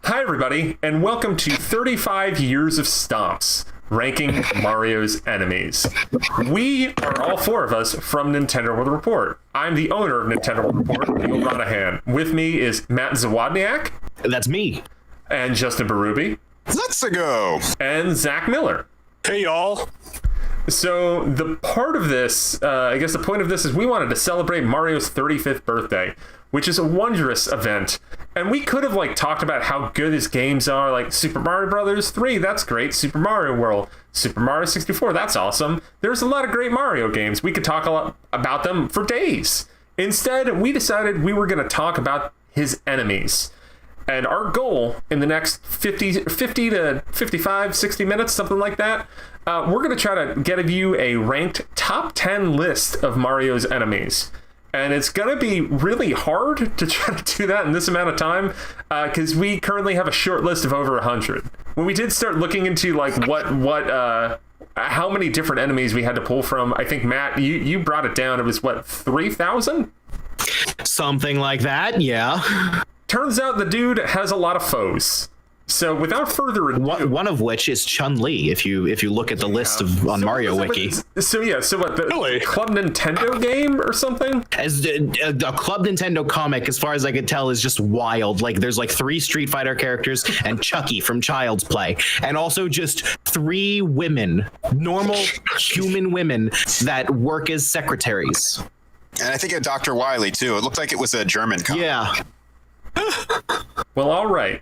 Hi, everybody, and welcome to 35 Years of Stomps, ranking Mario's enemies. We are all four of us from Nintendo World Report. I'm the owner of Nintendo World Report, Neal Ronaghan. With me is Matt Zawodniak. That's me. And Justin Berube. Let's go. And Zach Miller. Hey, y'all. So the part of this, I guess the point of this is we wanted to celebrate Mario's 35th birthday, which is a wondrous event. And we could have talked about how good his games are, like Super Mario Brothers 3, that's great. Super Mario World, Super Mario 64, that's awesome. There's a lot of great Mario games. We could talk a lot about them for days. Instead, we decided we were going to talk about his enemies. And our goal in the next 50 to 55, 60 minutes, something like that, we're going to try to get you a ranked top 10 list of Mario's enemies. And it's going to be really hard to try to do that in this amount of time because we currently have a short list of over 100. When we did start looking into how many different enemies we had to pull from, I think, Matt, you brought it down. It was, 3,000? Something like that, yeah. Turns out the dude has a lot of foes. So without further ado, one of which is Chun Li. If you look at the list on Mario Wiki. So what? The Club Nintendo game or something? As a Club Nintendo comic, as far as I could tell, is just wild. There's 3 Street Fighter characters and Chucky from Child's Play, and also just 3 women, normal human women that work as secretaries. And I think a Dr. Wily too. It looked like it was a German comic. Yeah. Well, all right.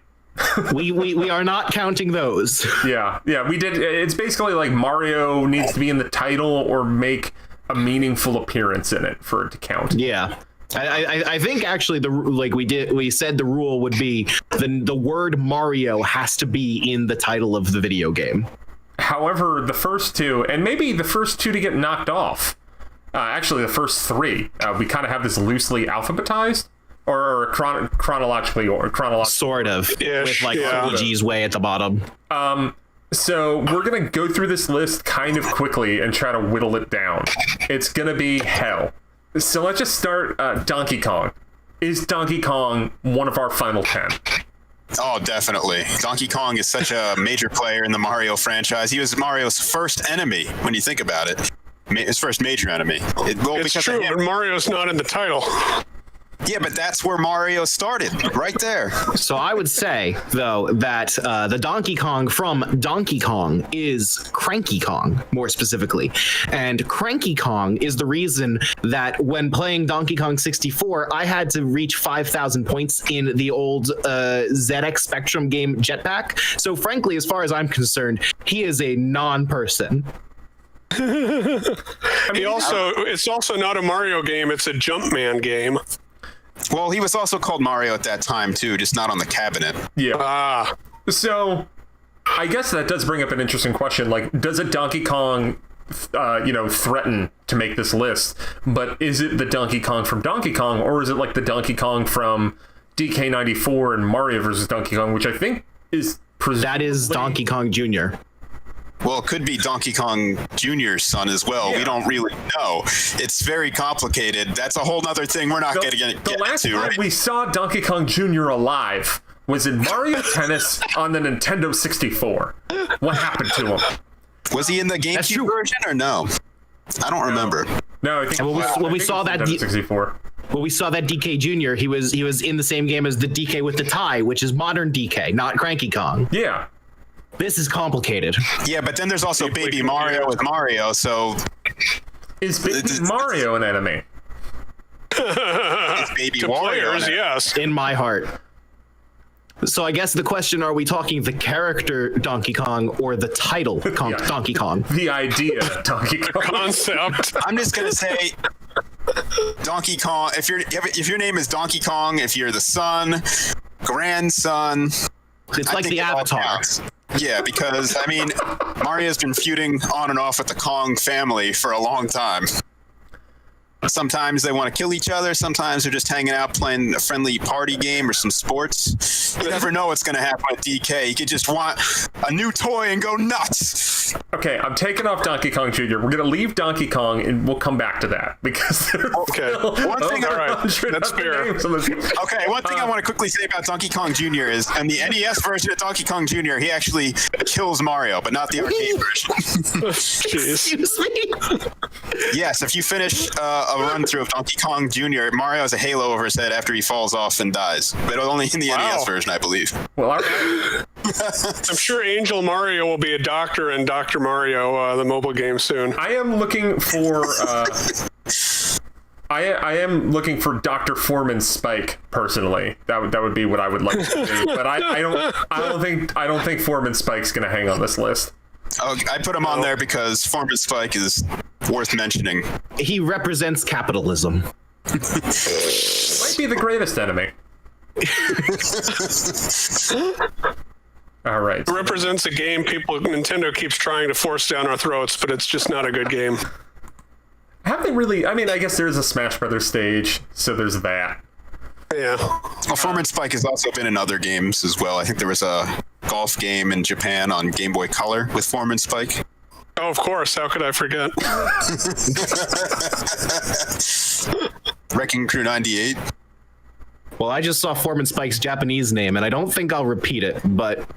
we are not counting those. Yeah, we did. It's basically like Mario needs to be in the title or make a meaningful appearance in it for it to count. Yeah. I think actually we said the rule would be the word Mario has to be in the title of the video game. However, the first 2, and maybe the first 2 to get knocked off, actually the first 3, we kind of have this loosely alphabetized. Or chronologically. Sort of. With Luigi's way at the bottom. So we're going to go through this list kind of quickly and try to whittle it down. It's going to be hell. So let's just start Donkey Kong. Is Donkey Kong one of our final 10? Oh, definitely. Donkey Kong is such a major player in the Mario franchise. He was Mario's first enemy, when you think about it. His first major enemy. It's true, but Mario's not in the title. Yeah, but that's where Mario started, right there. So I would say, though, that the Donkey Kong from Donkey Kong is Cranky Kong, more specifically. And Cranky Kong is the reason that when playing Donkey Kong 64, I had to reach 5,000 points in the old ZX Spectrum game Jetpack. So frankly, as far as I'm concerned, he is a non-person. It's also not a Mario game, it's a Jumpman game. Well, he was also called Mario at that time, too, just not on the cabinet. Yeah. So, I guess that does bring up an interesting question. Does a Donkey Kong, threaten to make this list? But is it the Donkey Kong from Donkey Kong, or is it the Donkey Kong from DK94 and Mario vs. Donkey Kong, which I think is that is Donkey Kong Jr. Well, it could be Donkey Kong Jr.'s son as well. Yeah. We don't really know. It's very complicated. That's a whole other thing we're not going to get into. The last time we saw Donkey Kong Jr. alive was in Mario Tennis on the Nintendo 64. What happened to him? Was he in the GameCube version or no? I don't remember. No, I think we saw that 64. When we saw that DK Jr., he was in the same game as the DK with the tie, which is modern DK, not Cranky Kong. Yeah. This is complicated. Yeah, but then there's also Baby Mario with Mario, so... Is Baby Mario an enemy? Is Baby to Wario players, yes. In my heart. So I guess the question, are we talking the character Donkey Kong or the title Donkey Kong? The idea Donkey Kong. The concept. I'm just going to say... Donkey Kong, if your name is Donkey Kong, if you're the son, grandson... It's like the Avatar. Yeah, because, Mario's been feuding on and off with the Kong family for a long time. Sometimes they want to kill each other. Sometimes they're just hanging out playing a friendly party game or some sports. You never know what's going to happen with DK. He could just want a new toy and go nuts. Okay, I'm taking off Donkey Kong Jr. We're gonna leave Donkey Kong, and we'll come back to that because there's still One thing, all right, that's fair. Okay, one thing I want to quickly say about Donkey Kong Jr. is, in the NES version of Donkey Kong Jr., he actually kills Mario, but not the arcade version. Jeez. Excuse me. Yes, if you finish a run through of Donkey Kong Jr., Mario has a halo over his head after he falls off and dies, but only in the NES version, I believe. Well, all right. I'm sure Angel Mario will be a doctor in Dr. Mario, the mobile game soon. I am looking for. I am looking for Dr. Foreman Spike personally. That would be what I would like to see. But I don't think Foreman Spike's gonna hang on this list. Oh, I put him on there because Foreman Spike is worth mentioning. He represents capitalism. Might be the greatest enemy. All right. It represents a game Nintendo keeps trying to force down our throats, but it's just not a good game. Have they really? I mean, I guess there's a Smash Brothers stage, so there's that. Yeah. Well, Foreman Spike has also been in other games as well. I think there was a golf game in Japan on Game Boy Color with Foreman Spike. Oh, of course. How could I forget? Wrecking Crew 98. Well, I just saw Foreman Spike's Japanese name, and I don't think I'll repeat it, but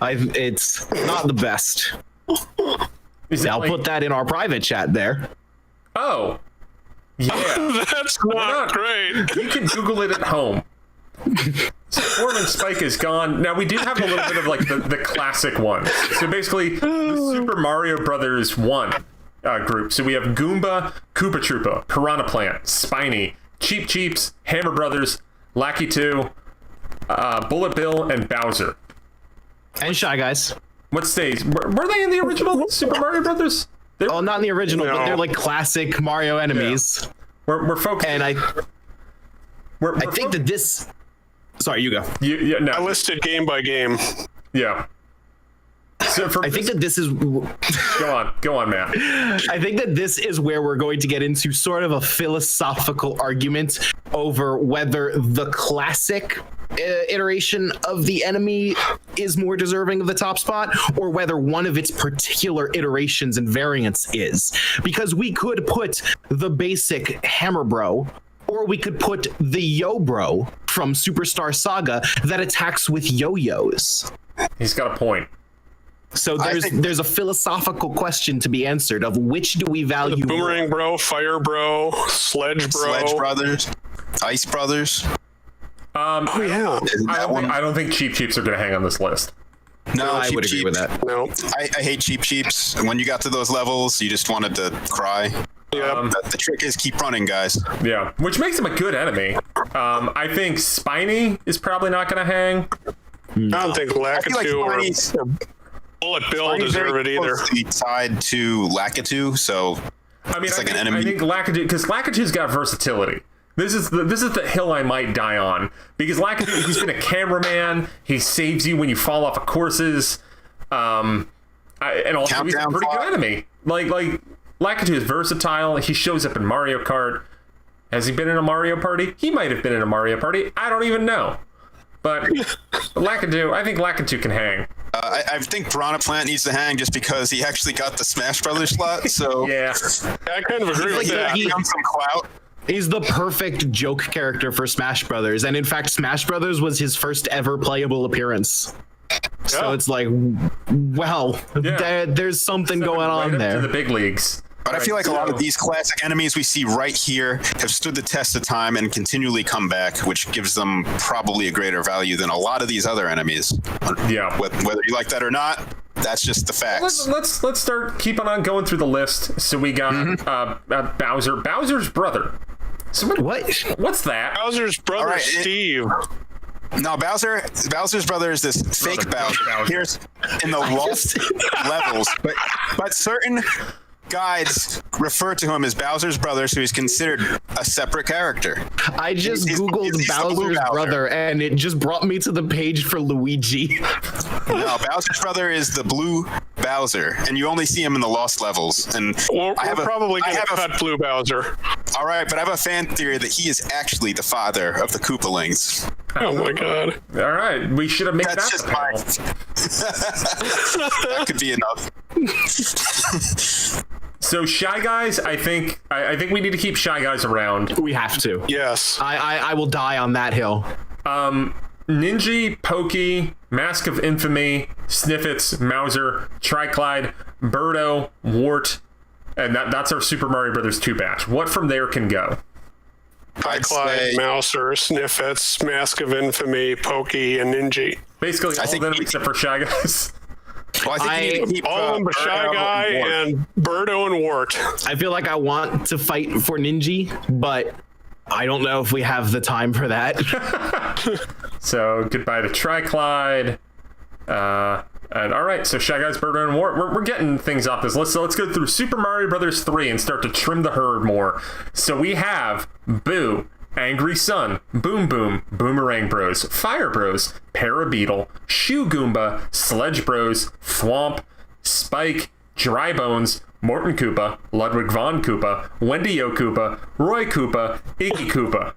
it's not the best. I'll put that in our private chat there. Oh. Yeah. That's not great. You can Google it at home. So Foreman Spike is gone. Now, we do have a little bit of like the classic ones. So basically, the Super Mario Brothers 1 group. So we have Goomba, Koopa Troopa, Piranha Plant, Spiny, Cheep Cheeps, Hammer Brothers, Lackey 2, Bullet Bill, and Bowser. And Shy Guys. What stage? Were they in the original Super Mario Brothers? Oh, not in the original, No. but they're like classic Mario enemies. We're focused. And I think that this... Sorry, you go. No. I listed game by game. Yeah. So I think that this is... Go on, Matt. I think that this is where we're going to get into sort of a philosophical argument over whether the classic iteration of the enemy is more deserving of the top spot, or whether one of its particular iterations and variants is. Because we could put the basic Hammer Bro, or we could put the Yo Bro from Superstar Saga that attacks with yo-yos. He's got a point. So there's a philosophical question to be answered of which do we value The Boomerang Bro, Fire Bro, Sledge Bro. Sledge Brothers, Ice Brothers. Oh, yeah. I don't think Cheep Cheeps are going to hang on this list. No, I Cheep would agree Cheeps. with that. No. I hate Cheep Cheeps. When you got to those levels, you just wanted to cry. Yeah. The trick is keep running, guys. Yeah, which makes him a good enemy. I think Spiny is probably not going to hang. I don't think Lakitu or Bullet Bill deserve it either. Closely tied to Lakitu, so I mean, it's like an enemy. I think Lakitu, because Lakitu's got versatility. This is the hill I might die on, because Lakitu, he's been a cameraman. He saves you when you fall off of courses, and also he's a Countdown pretty clock. good enemy. Like Lakitu is versatile. He shows up in Mario Kart. Has he been in a Mario Party? He might have been in a Mario Party. I don't even know. But Lakitu, I think Lakitu can hang. I think Piranha Plant needs to hang just because he actually got the Smash Brothers slot. So Yeah. I kind of agree with that. give him some clout. He's the perfect joke character for Smash Brothers, and in fact, Smash Brothers was his first ever playable appearance. So Yeah. it's like, well, there's something going Right on up there. to the big leagues. But I feel like a lot of these classic enemies we see right here have stood the test of time and continually come back, which gives them probably a greater value than a lot of these other enemies. Yeah. Whether you like that or not, that's just the facts. Let's start keeping on going through the list. So we got Bowser's brother. So what's that? Bowser's brother, All right, Steve. No, Bowser's brother is this fake Bowser. Here's in the lost levels, but certain guides refer to him as Bowser's brother, so he's considered a separate character. I just He's Googled the blue Bowser's Bowser. brother, and it just brought me to the page for Luigi. No, Bowser's brother is the blue Bowser, and you only see him in the lost levels. And We're probably going to cut Blue Bowser. All right, but I have a fan theory that he is actually the father of the Koopalings. Oh my god. All right, we should have made That's that just the my. panel. That could be enough. So Shy Guys, I think we need to keep Shy Guys around. We have to. Yes. I will die on that hill. Ninja, Pokey, Mask of Infamy, Sniffits, Mauser, Triclide, Birdo, Wart, and that's our Super Mario Brothers 2 batch. What from there can go? Clyde, Mouser, Sniffits, Mask of Infamy, Pokey, and Ninja. Basically all of them except for Shy Guys. Well, I think you need to keep, All of them but Shy Guy and Birdo and Wart. I feel like I want to fight for Ninja, but I don't know if we have the time for that. So goodbye to Triclide. And all right, so Shy Guys, Birdo, and Wart. We're getting things off this list. So let's go through Super Mario Brothers 3 and start to trim the herd more. So we have Boo, Angry Sun, Boom Boom, Boomerang Bros, Fire Bros, Parabeetle, Shoe Goomba, Sledge Bros, Thwomp, Spike, Dry Bones, Morton Koopa, Ludwig von Koopa, Wendy O Koopa, Roy Koopa, Iggy Koopa.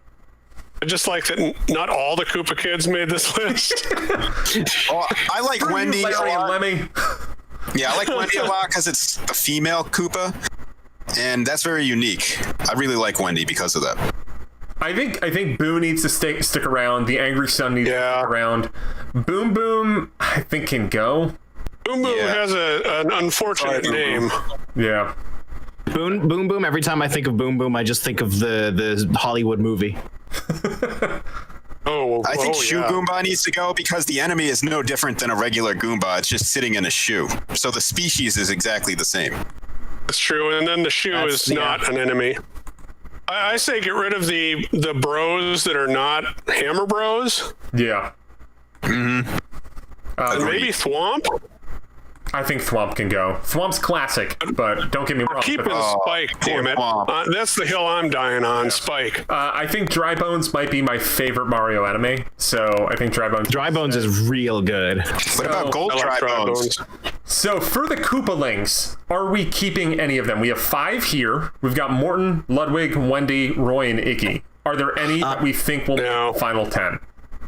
I just like that not all the Koopa kids made this list. Oh, I like Wendy a Larry and lot. Lemmy. Yeah, I like Wendy a lot because it's the female Koopa, and that's very unique. I really like Wendy because of that. I think Boo needs to stick around. The Angry Sun needs to stick around. Boom Boom, I think, can go. Boom Boom has an unfortunate name. Yeah. Boom Boom. Every time I think of Boom Boom, I just think of the Hollywood movie. I think Shoe Goomba needs to go because the enemy is no different than a regular Goomba. It's just sitting in a shoe. So the species is exactly the same. That's true, and then the shoe is not an enemy. I say get rid of the bros that are not Hammer Bros. Yeah. And maybe Thwomp. I think Thwomp can go. Thwomp's classic, but don't get me wrong. Keeping Spike, damn it. That's the hill I'm dying on, Spike. I think Dry Bones might be my favorite Mario enemy, so I think Dry Bones. Dry Bones is real good. What about Gold Dry Bones? So for the Koopalings, are we keeping any of them? We have 5 here. We've got Morton, Ludwig, Wendy, Roy, and Iggy. Are there any that we think will make the final 10?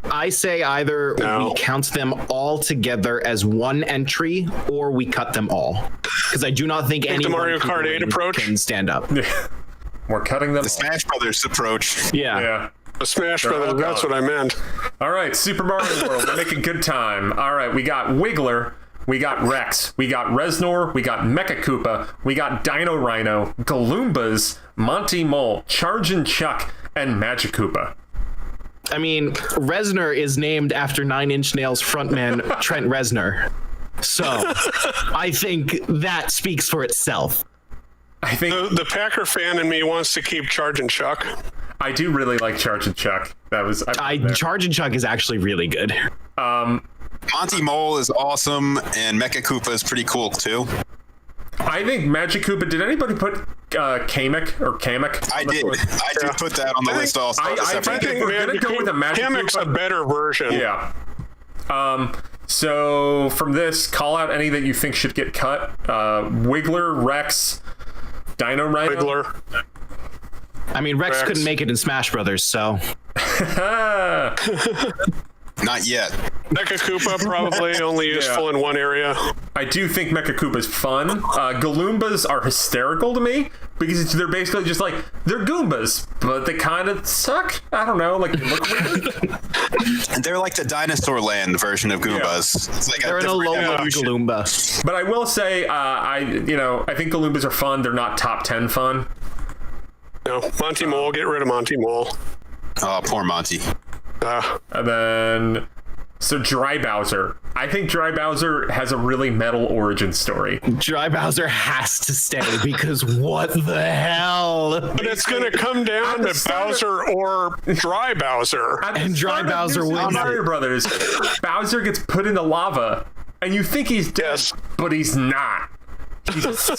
I say either we count them all together as one entry or we cut them all. Because I do not think any the Mario Kart 8 approach can stand up. We're cutting them. The Smash Brothers approach. Yeah. The Smash Brothers, that's what I meant. All right, Super Mario World, we're making good time. All right, we got Wiggler, we got Rex, we got Reznor, we got Mecha Koopa, we got Dino Rhino, Galoombas, Monty Mole, Chargin' Chuck, and Magic Koopa. I mean, Reznor is named after 9 Inch Nails frontman Trent Reznor. So, I think that speaks for itself. I think the Packer fan in me wants to keep Chargin' Chuck. I do really like Chargin' Chuck. Chargin' Chuck is actually really good. Monty Mole is awesome, and Mecha Koopa is pretty cool too. I think Magic Koopa. Did anybody put Kamek or Kamek? I did. I did put that on the list also. I think if we're gonna go with a Magic Kamek's Koopa, a better version. Yeah. So from this, call out any that you think should get cut. Wiggler, Rex, Dino Rhino. Wiggler. I mean, Rex couldn't make it in Smash Brothers, so. Not yet. Mecha Koopa probably only useful in one area. I do think Mecha Koopa's fun. Galoombas are hysterical to me because they're basically just like, they're Goombas, but they kind of suck. I don't know, like they look weird. And they're like the Dinosaur Land version of Goombas. Yeah. It's like they're in a low Galoomba. But I will say, I think Galoombas are fun. They're not top 10 fun. No, Monty Mole, get rid of Monty Mole. Oh, poor Monty. And then, so Dry Bowser. I think Dry Bowser has a really metal origin story. Dry Bowser has to stay because what the hell? But it's going to come down to Bowser or Dry Bowser. And Dry Bowser wins. Mario Brothers. Bowser gets put in the lava, and you think he's dead, but he's not.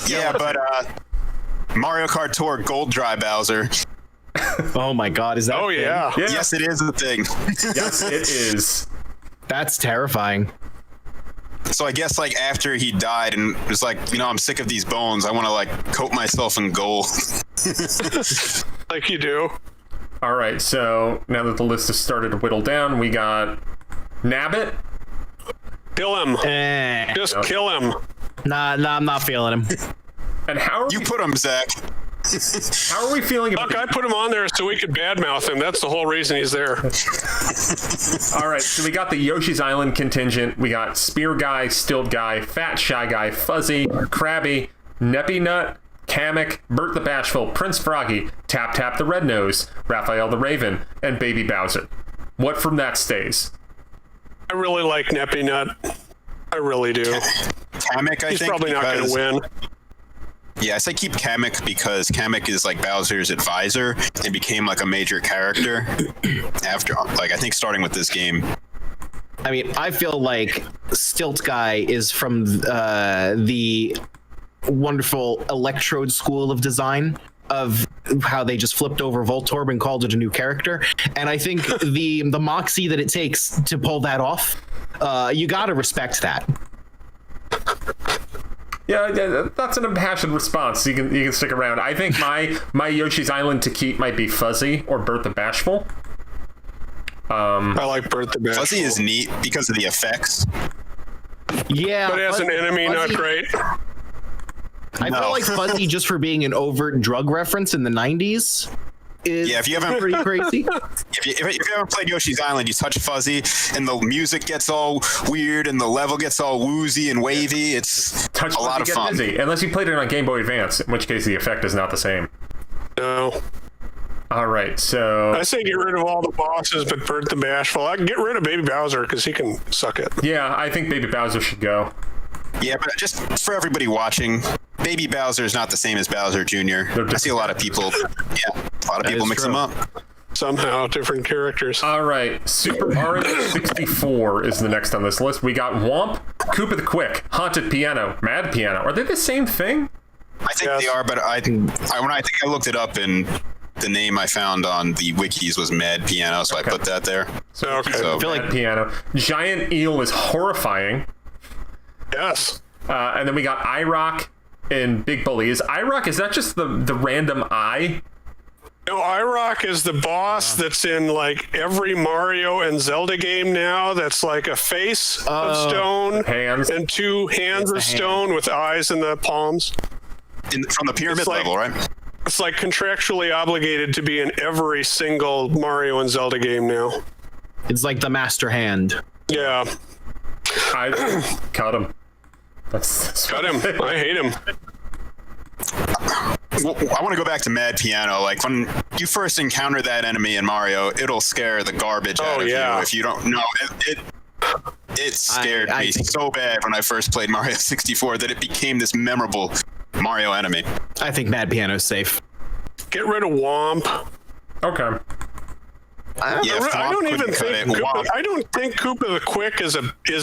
Yeah, but Mario Kart Tour Gold Dry Bowser. Oh my God, is that? Oh yeah. Yes, it is a thing. Yes, it is. That's terrifying. So I guess like after he died and was like, I'm sick of these bones. I want to like coat myself in gold. Like you do. All right, so now that the list has started to whittle down, we got Nabbit. Kill him. Just kill him. Nah, I'm not feeling him. And how are You put him, Zach. how are we feeling about Look, I put him on there so we could badmouth him. That's the whole reason he's there. All right, so we got the Yoshi's Island contingent. We got Spear Guy, Stilled Guy, Fat Shy Guy, Fuzzy, Krabby, Neppy Nut, Kamek, Bert the Bashful, Prince Froggy, Tap Tap the Red Nose, Raphael the Raven, and Baby Bowser. What from that stays? I really like Neppy Nut. I really do. Kamek, I He's think. probably not going to win. Yeah, I say keep Kamek because Kamek is like Bowser's advisor and became like a major character after, like, I think starting with this game. I mean, I feel like Stilt Guy is from the wonderful Electrode School of Design of how they just flipped over Voltorb and called it a new character. And I think the moxie that it takes to pull that off, you got to respect that. Yeah, that's an impassioned response. You can stick around. I think my Yoshi's Island to keep might be Fuzzy or Bert the Bashful. I like Bert the Bashful. Fuzzy is neat because of the effects. Yeah, But as an enemy, not great. I feel like Fuzzy, just for being an overt drug reference in the 90s, is Yeah, if you haven't pretty crazy. if you haven't played Yoshi's Island, you touch Fuzzy and the music gets all weird and the level gets all woozy and wavy. It's Touch a lot of get fun. busy. Unless you played it on Game Boy Advance, in which case the effect is not the same. No. All right, so I say get rid of all the bosses, but Bert the Bashful. I can get rid of Baby Bowser because he can suck it. yeah, I think Baby Bowser should go. Yeah, but just for everybody watching, Baby Bowser is not the same as Bowser Jr. I see a lot of people, mix them up. Somehow, different characters. All right, Super Mario 64 is the next on this list. We got Womp, Koopa the Quick, Haunted Piano, Mad Piano. Are they the same thing? I think they are, but I looked it up and the name I found on the wikis was Mad Piano, so I put that there. Okay. So I feel Mad like Piano. Giant Eel is horrifying. Yes. And then we got iRock and Big Bully. Is that just the random eye? No, iRock is the boss that's in like every Mario and Zelda game now. That's like a face of stone Hands. and two hands of stone with eyes in the palms. From the pyramid level, right? It's like contractually obligated to be in every single Mario and Zelda game now. it's like the master hand. Yeah. I cut him. That's Cut him. I hate him. Well, I want to go back to Mad Piano. Like when you first encounter that enemy in Mario, it'll scare the garbage out of you if you don't know. It scared me so bad when I first played Mario 64 that it became this memorable Mario enemy. I think Mad Piano's safe. Get rid of Womp. Okay. I don't think Koopa the Quick is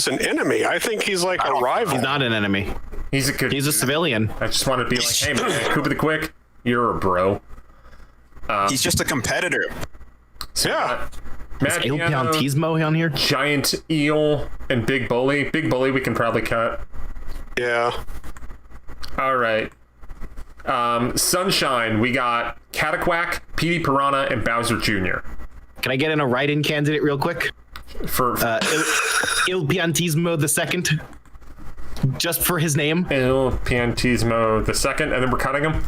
an enemy. I think he's like a rival. He's not an enemy. He's a civilian. I just want to be like, hey man, Koopa the Quick, you're a bro. He's just a competitor. Yeah. Mad El Piano, Piantismo on here. Giant Eel, and Big Bully. Big Bully we can probably cut. Yeah. All right. Sunshine, we got Cataquack, Petey Piranha, and Bowser Jr. Can I get in a write-in candidate real quick? For Il Piantismo II. Just for his name. Il Piantismo II, and then we're cutting him.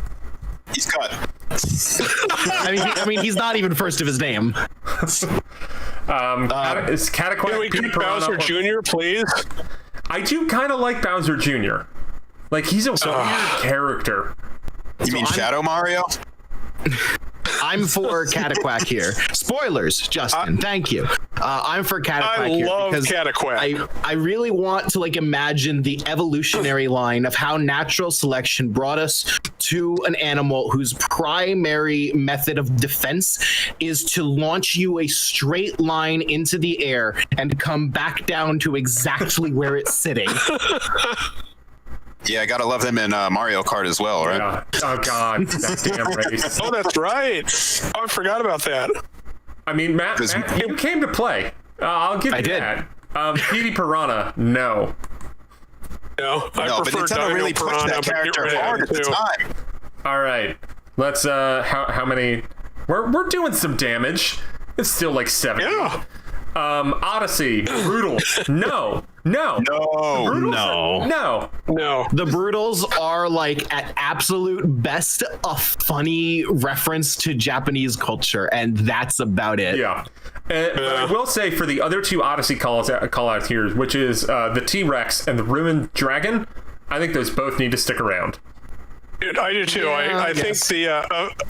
He's cut. I mean, he's not even first of his name. Is Cataquack? Can we Petey keep Piranha, Bowser Jr., please? I do kind of like Bowser Jr. Like he's a weird character. You mean Shadow Mario? I'm for Cataquack here. Spoilers, Justin. Thank you. I'm for Cataquack here. I love because Cataquack. I really want to imagine the evolutionary line of how natural selection brought us to an animal whose primary method of defense is to launch you a straight line into the air and come back down to exactly where it's sitting. Yeah, I gotta love them in Mario Kart as well, right? Yeah. Oh god, that damn race. Oh, that's right. Oh, I forgot about that. I mean, Matt, you came to play. I'll give you that. Petey Piranha, no. No, I No, but prefer Nintendo Dino really pushed Piranha, that but get character rid of hard him, at the too. time. All right. Let's how many we're doing some damage. It's still like 70. Yeah. Odyssey, brutal. No. No. No. No. The Brutals are like at absolute best a funny reference to Japanese culture, and that's about it. Yeah. But I will say for the other two Odyssey call outs here, which is the T-Rex and the Ruined Dragon, I think those both need to stick around. I do too. Yeah, I think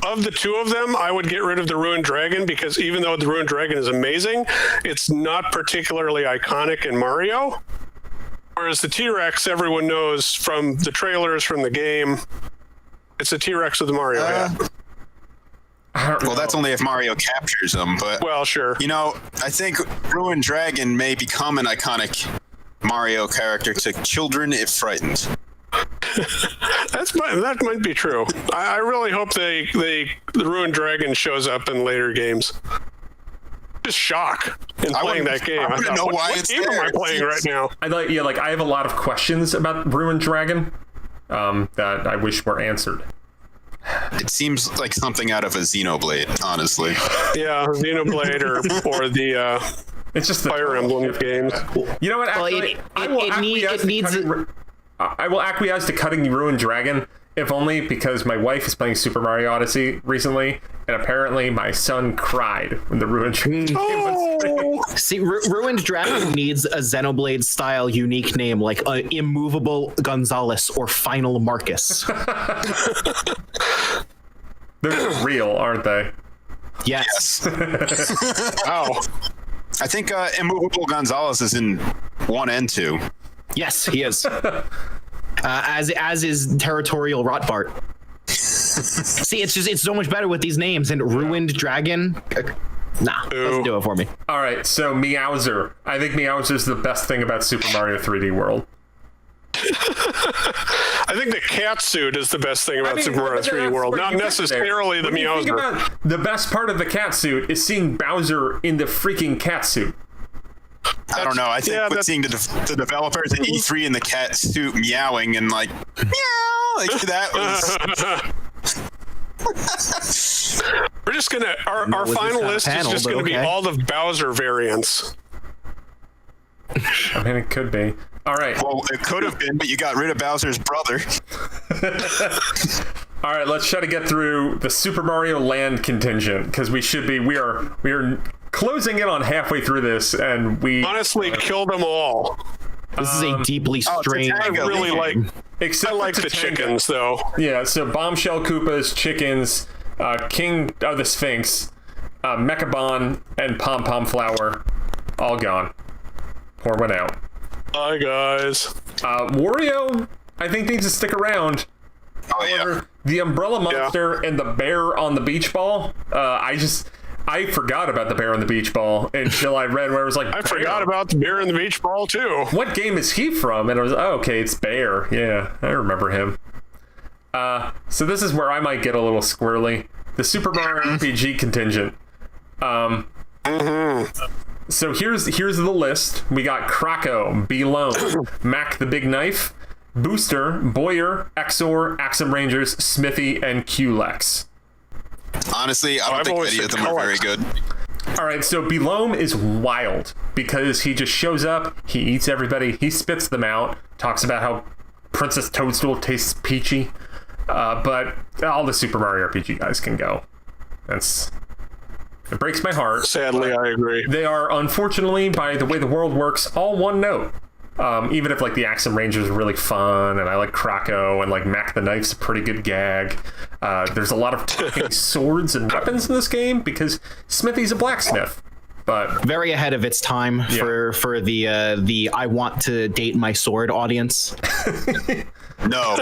of the two of them, I would get rid of the Ruined Dragon because even though the Ruined Dragon is amazing, it's not particularly iconic in Mario. Whereas the T-Rex, everyone knows from the trailers, from the game, it's a T-Rex with the Mario head. Well, that's only if Mario captures them, but Well, sure. you know, I think Ruined Dragon may become an iconic Mario character to children if frightened. That might be true. I really hope the Ruined Dragon shows up in later games. Just shock in playing that game. I wouldn't know why what it's game there. am I playing right now? I have a lot of questions about Ruined Dragon that I wish were answered. It seems like something out of a Xenoblade, honestly. Yeah, Xenoblade or the It's just the Fire Emblem games. You know what? Actually, I will acquiesce to cutting Ruined Dragon, if only because my wife is playing Super Mario Odyssey recently, and apparently my son cried when the Ruined Dragon game was. See, Ruined Dragon needs a Xenoblade style unique name like Immovable Gonzalez or Final Marcus. They're real, aren't they? Yes. Wow. I think Immovable Gonzalez is in 1 and 2. Yes, he is. As is Territorial Rotbart. See, it's so much better with these names. And Ruined Dragon, nah, doesn't do it for me. All right, so Meowser. I think Meowser is the best thing about Super Mario 3D World. I think the cat suit is the best thing about Super Mario 3D World, not necessarily the Meowser. The best part of the cat suit is seeing Bowser in the freaking cat suit. I don't know. I think seeing the developers in E3 in the cat suit meowing and like, meow, like that was... We're just gonna our final list is just gonna be all the Bowser variants. I mean, it could be. All right. Well, it could have been, but you got rid of Bowser's brother. All right, let's try to get through the Super Mario Land contingent because we are closing in on halfway through this, and we honestly killed them all. This is a deeply strange. I really like. I like the chickens though. Yeah, so Bombshell Koopas, chickens, King of the Sphinx, Mechabon, and Pom Pom Flower, all gone. Pour one out. Hi guys. Wario, I think needs to stick around. Oh yeah. The Umbrella Monster and the Bear on the Beach Ball. I forgot about the Bear on the Beach Ball until I read where it was like. I forgot about the Bear in the Beach Ball too. What game is he from? And I was okay, it's Bear. Yeah, I remember him. So this is where I might get a little squirrely. The Super Mario RPG contingent. So here's the list. We got Krako, B-Lone, Mac the Big Knife, Booster, Boyer, Exor, Axum Rangers, Smithy, and Culex. Honestly, I don't think any of them are very good. All right, so Belome is wild because he just shows up, he eats everybody, he spits them out, talks about how Princess Toadstool tastes peachy, but all the Super Mario RPG guys can go. It breaks my heart. Sadly, I agree. They are, unfortunately, by the way the world works, all one note. Even if like the Axum Rangers are really fun, and I like Krako, and like Mac the Knife's a pretty good gag. There's a lot of talking swords and weapons in this game because Smithy's a blacksmith. But very ahead of its time for the I want to date my sword audience. No.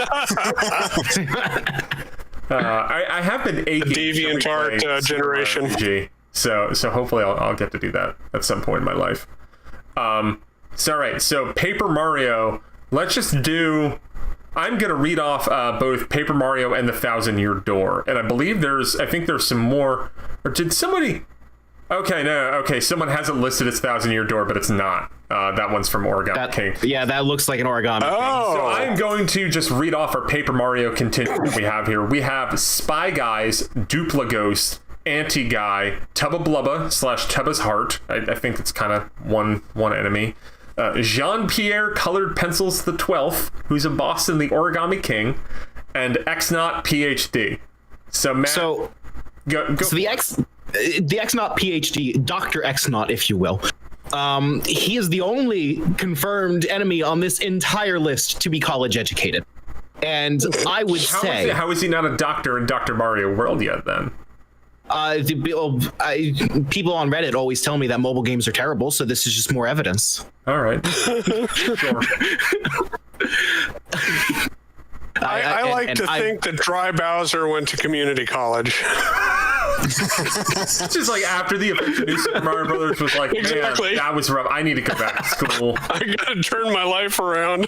I have been aching. The DeviantArt generation. RPG, so hopefully I'll get to do that at some point in my life. So all right, so Paper Mario. Let's just do. I'm gonna read off both Paper Mario and the 1,000-Year Door, and I believe I think there's some more. Or did somebody? Okay, no. Okay, someone has it listed as 1,000-Year Door, but it's not. That one's from Origami King. Yeah, that looks like an Origami King. So I'm going to just read off our Paper Mario contingent we have here. We have Spy Guys, Duplighost, Anti-Guy, Tubba Blubba / Tubba's Heart. I think it's kind of one enemy. Jean-Pierre Colored Pencils the 12th, who's a boss in the Origami King, and X-Naught PhD. So, Matt, go. So the X-Naught PhD, Dr. X-Naught, if you will. He is the only confirmed enemy on this entire list to be college educated. And I would say... How is he not a doctor in Dr. Mario World yet, then? People on Reddit always tell me that mobile games are terrible, so this is just more evidence. All right. Sure. I like to think that Dry Bowser went to community college. Just like after the official new Super Mario Brothers was like, Exactly. Man, that was rough. I need to go back to school. I gotta turn my life around.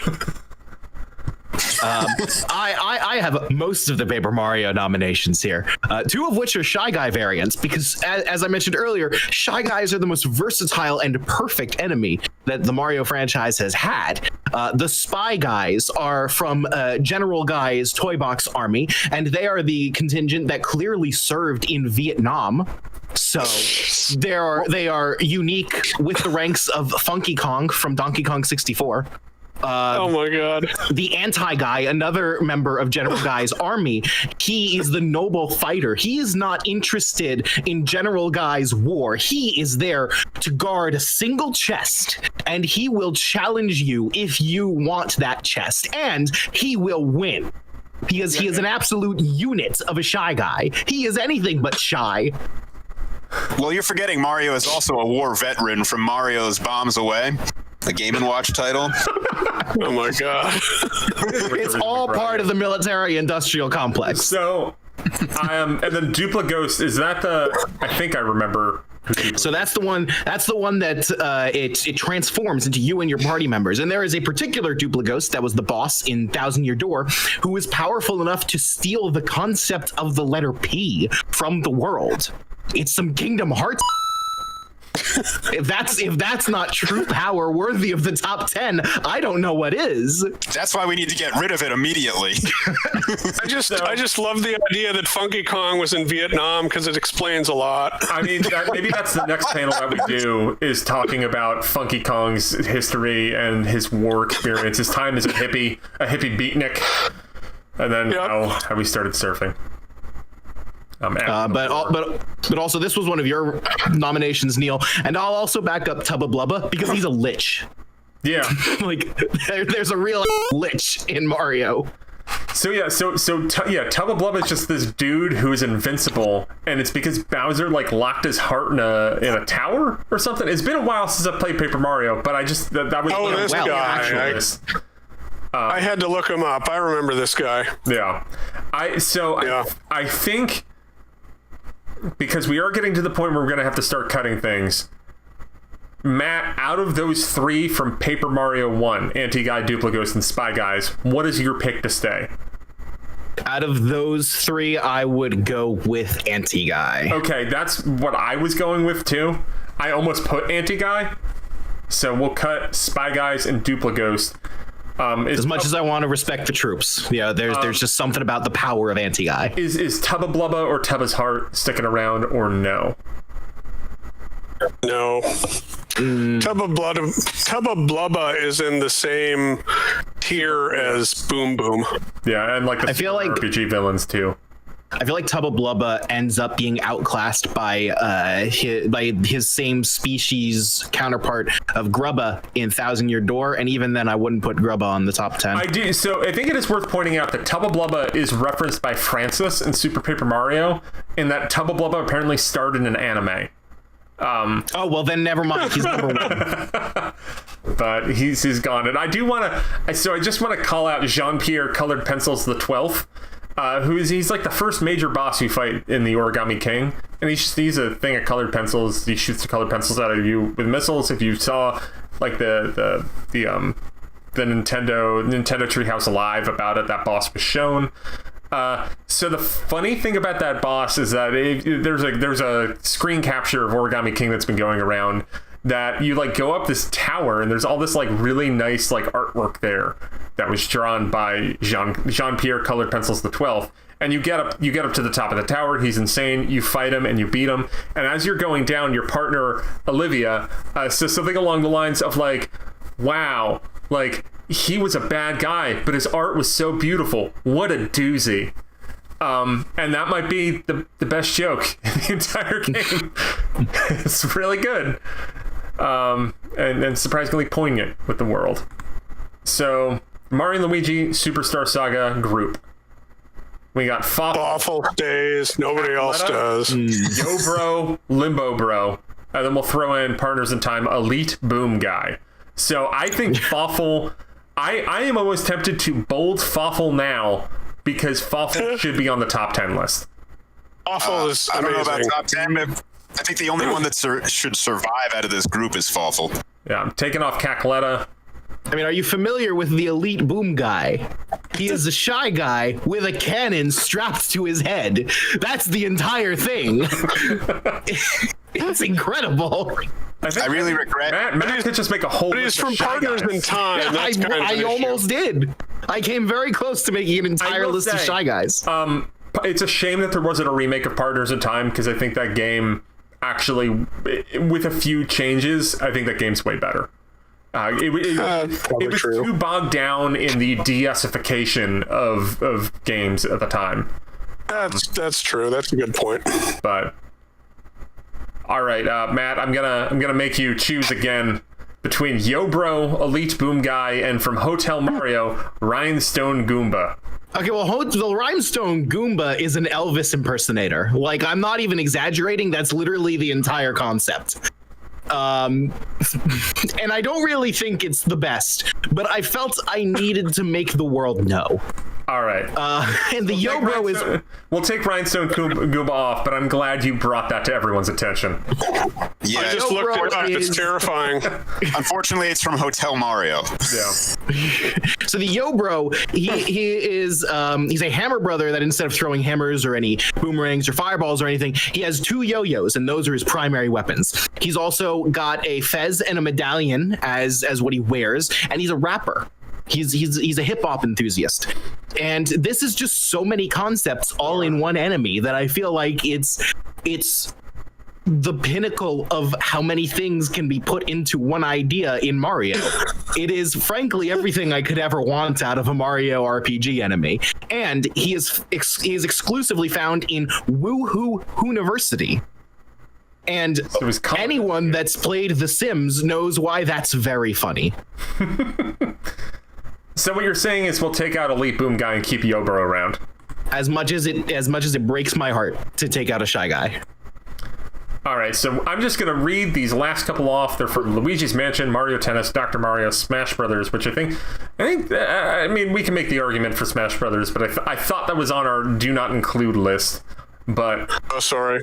I have most of the Paper Mario nominations here, two of which are Shy Guy variants, because as I mentioned earlier, Shy Guys are the most versatile and perfect enemy that the Mario franchise has had. The Spy Guys are from General Guy's Toy Box Army, and they are the contingent that clearly served in Vietnam. So they are unique with the ranks of Funky Kong from Donkey Kong 64. Oh my god. The Anti-Guy, another member of General Guy's army, he is the noble fighter. He is not interested in General Guy's war. He is there to guard a single chest, and he will challenge you if you want that chest, and he will win. Because he is an absolute unit of a Shy Guy. He is anything but shy. Well, you're forgetting Mario is also a war veteran from Mario's Bombs Away, the Game & Watch title. Oh my god. It's all part of the military-industrial complex. So, and then Duplighost, is that the... I think I remember... So that's the one that it transforms into you and your party members. And there is a particular Duplighost that was the boss in Thousand Year Door who is powerful enough to steal the concept of the letter P from the world. It's some Kingdom Hearts. If that's not true power worthy of the top 10, I don't know what is. That's why we need to get rid of it immediately. I just love the idea that Funky Kong was in Vietnam because it explains a lot. I mean, maybe that's the next panel that we do, is talking about Funky Kong's history and his war experience, his time as a hippie beatnik, and then how he started surfing. But also, this was one of your nominations, Neal, and I'll also back up Tubba Blubba because he's a lich. Yeah, like there's a real lich in Mario. So Tubba Blubba is just this dude who is invincible, and it's because Bowser locked his heart in a tower or something. It's been a while since I played Paper Mario, but I just that was this guy. I had to look him up. I remember this guy. Yeah, I think. Because we are getting to the point where we're going to have to start cutting things. Matt, out of those three from Paper Mario 1, Anti-Guy, Duplighost, and Spy Guys, what is your pick to stay? Out of those three, I would go with Anti-Guy. Okay, that's what I was going with, too. I almost put Anti-Guy. So we'll cut Spy Guys and Duplighost. As much as I want to respect the troops, there's just something about the power of Anti-Guy. Is Tubba Blubba or Tubba's Heart sticking around, or no? No. Tubba Blubba is in the same tier as Boom Boom. Yeah, and the RPG villains too. I feel like Tubba Blubba ends up being outclassed by his same species counterpart of Grubba in Thousand Year Door, and even then I wouldn't put Grubba on the top 10. I do. So I think it is worth pointing out that Tubba Blubba is referenced by Francis in Super Paper Mario, and that Tubba Blubba apparently starred in an anime. Oh, well then never mind. He's number one. But he's gone. And I do want to... So I just want to call out Jean-Pierre Colored Pencils the 12th. He's like the first major boss you fight in the Origami King, and he's a thing of colored pencils. He shoots the colored pencils out of you with missiles. If you saw like the Nintendo Treehouse Live about it, that boss was shown. So the funny thing about that boss is that there's a screen capture of Origami King that's been going around, that you like go up this tower and there's all this like really nice like artwork there that was drawn by Jean-Pierre Colored Pencils the 12th. And you get up to the top of the tower. He's insane. You fight him and you beat him. And as you're going down, your partner Olivia says something along the lines of like, "Wow, like he was a bad guy, but his art was so beautiful. What a doozy." And that might be the best joke in the entire game. It's really good. And surprisingly poignant with the world. So, Mario and Luigi Superstar Saga group. We got Awful days. Nobody else does. Yo Bro, Limbo Bro. And then we'll throw in partners in time, Elite Boom Guy. So I think Fawful... I am almost tempted to bold Fawful now because Fawful should be on the top 10 list. Awful is I don't know amazing. about top 10, but I think the only one that should survive out of this group is Fawful. Yeah, I'm taking off Cacletta. I mean, are you familiar with the Elite Boom Guy? He is a shy guy with a cannon strapped to his head. That's the entire thing. It's incredible. I really regret. Matt could just make a whole But he's list of from Shy Partners Guys. in Time. That's kind of I an almost issue. did. I came very close to making an entire will list of say, Shy Guys. It's a shame that there wasn't a remake of Partners in Time because I think that game actually, with a few changes, I think that game's way better. It was true. too bogged down in the de-issification of games at the time. That's true. That's a good point. But all right, Matt, I'm gonna make you choose again between Yo Bro, Elite Boom Guy, and from Hotel Mario, Rhinestone Goomba. Okay, well, the Rhinestone Goomba is an Elvis impersonator. Like, I'm not even exaggerating. That's literally the entire concept. And I don't really think it's the best, but I felt I needed to make the world know. All right. And the Yo Bro is... We'll take Rhinestone Goomba off, but I'm glad you brought that to everyone's attention. Yeah, I just Yo looked Bro it up. is- It's terrifying. unfortunately, it's from Hotel Mario. Yeah. So the Yo Bro, he is he's a hammer brother that instead of throwing hammers or any boomerangs or fireballs or anything, he has two yo-yos, and those are his primary weapons. He's also got a fez and a medallion as what he wears, and he's a rapper. He's a hip hop enthusiast, and this is just so many concepts all in one enemy that I feel like it's the pinnacle of how many things can be put into one idea in Mario. It is frankly everything I could ever want out of a Mario RPG enemy, and he is exclusively found in Woohoo University. And anyone that's played The Sims knows why that's very funny. So what you're saying is we'll take out Elite Boom Guy and keep Yobro around. As much as it breaks my heart to take out a Shy Guy. All right, so I'm just going to read these last couple off. They're from Luigi's Mansion, Mario Tennis, Dr. Mario, Smash Brothers, which I mean, we can make the argument for Smash Brothers, but I thought that was on our do not include list. But Oh, sorry.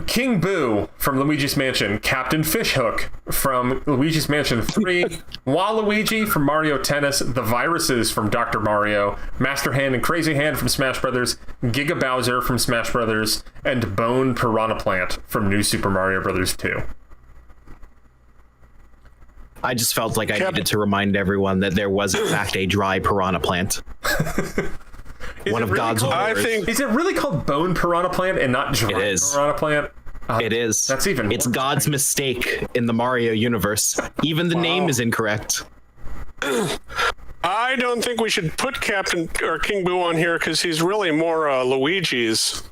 King Boo from Luigi's Mansion, Captain Fishhook from Luigi's Mansion 3, Waluigi from Mario Tennis, The Viruses from Dr. Mario, Master Hand and Crazy Hand from Smash Brothers, Giga Bowser from Smash Brothers, and Bone Piranha Plant from New Super Mario Brothers 2. I just felt like I needed to remind everyone that there was in fact a dry piranha plant. One of God's wonders. Is it really called Bone Piranha Plant and not Dry It is. Piranha Plant? It is. That's even It's more God's mistake in the Mario universe. Even the name is incorrect. I don't think we should put Captain or King Boo on here because he's really more Luigi's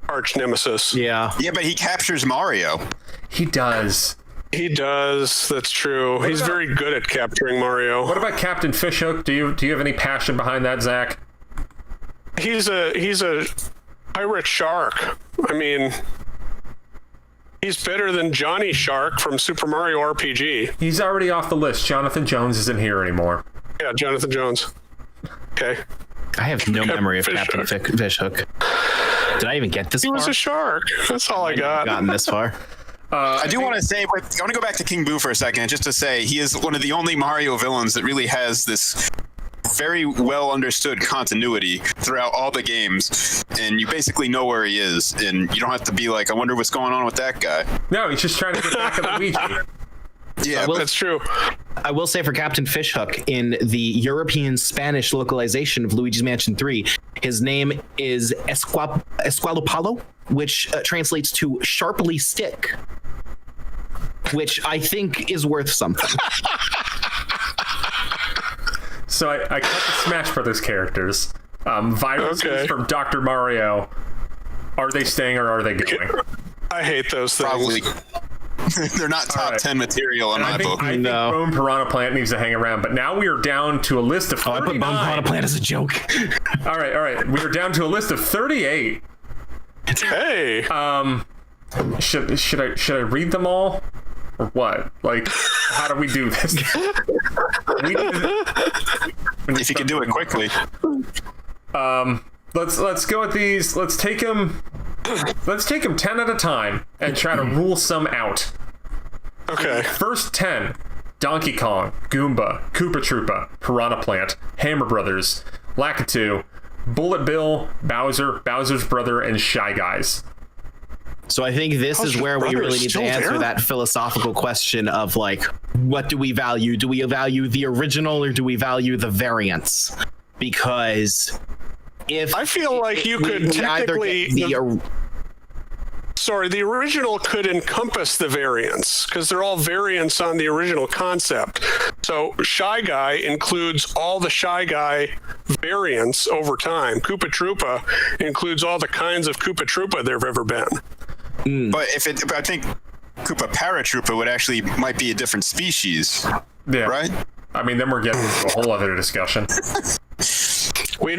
arch nemesis. Yeah. Yeah, but he captures Mario. He does. He does. That's true. He's very good at capturing Mario. What about Captain Fishhook? Do you have any passion behind that, Zach? He's a pirate shark. I mean, he's better than Johnny Shark from Super Mario RPG. He's already off the list. Jonathan Jones isn't here anymore. Yeah, Jonathan Jones. Okay. I have no memory of Captain Fishhook. Did I even get this He far? was a shark. That's all I got. Gotten this far. I do want to say, but I want to go back to King Boo for a second, just to say he is one of the only Mario villains that really has this very well understood continuity throughout all the games, and you basically know where he is, and you don't have to be like, I wonder what's going on with that guy. No, he's just trying to get back at Luigi. Yeah, That's true. I will say for Captain Fishhook, in the European Spanish localization of Luigi's Mansion 3, his name is Esqualopalo, which translates to sharply stick, which I think is worth something. So I cut the Smash Brothers characters. Viruses from Dr. Mario. Are they staying or are they going? I hate those things. probably. They're not top 10 material in my book. I think Bone Piranha Plant needs to hang around, but now we are down to a list of 39. I put Bone Piranha Plant as a joke. All right. We are down to a list of 38. Hey. Should I read them all? Or what? Like, how do we do this? If you can do it quickly. Let's go with these. Let's take them 10 at a time and try to rule some out. Okay. First 10: Donkey Kong, Goomba, Koopa Troopa, Piranha Plant, Hammer Brothers, Lakitu, Bullet Bill, Bowser, Bowser's Brother, and Shy Guys. So I think this is where we really need to answer that philosophical question of like, what do we value? Do we value the original or do we value the variants? Because if I feel like you could technically the original could encompass the variants because they're all variants on the original concept. So Shy Guy includes all the Shy Guy variants over time. Koopa Troopa includes all the kinds of Koopa Troopa there have ever been. But I think Koopa Paratroopa would actually might be a different species. Yeah. Right? I mean, then we're getting into a whole other discussion.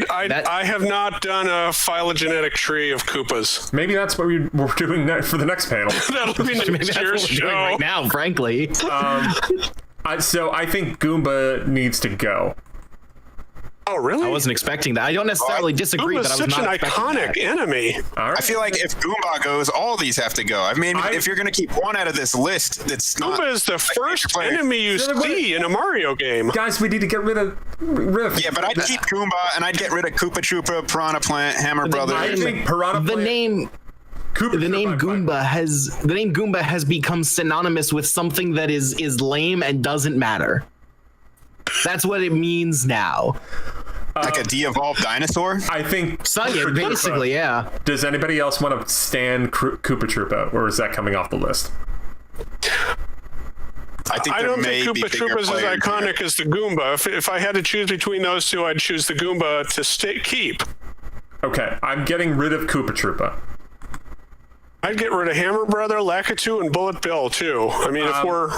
I have not done a phylogenetic tree of Koopas. Maybe that's what we're doing for the next panel. That'll be next year's show. Right now, frankly. So I think Goomba needs to go. Oh, really? I wasn't expecting that. I don't necessarily disagree, but I was such not an expecting iconic that. enemy. All right. I feel like if Goomba goes, all these have to go. I mean, if you're going to keep one out of this list, that's not... Goomba is the first enemy you see in a Mario game. Guys, we need to get rid of... Yeah, but I'd keep Goomba, and I'd get rid of Koopa Troopa, Piranha Plant, Hammer Brothers. I think Piranha The Plant, name Koopa the name Troopa, Goomba has become synonymous with something that is lame and doesn't matter. That's what it means now. Like a de-evolved dinosaur? I think... Yeah, basically, yeah. Does anybody else want to stand Koopa Troopa, or is that coming off the list? I don't think Koopa Troopa is as iconic as the Goomba. If I had to choose between those two, I'd choose the Goomba to keep. Okay, I'm getting rid of Koopa Troopa. I'd get rid of Hammer Brother, Lakitu, and Bullet Bill too. I mean, if we're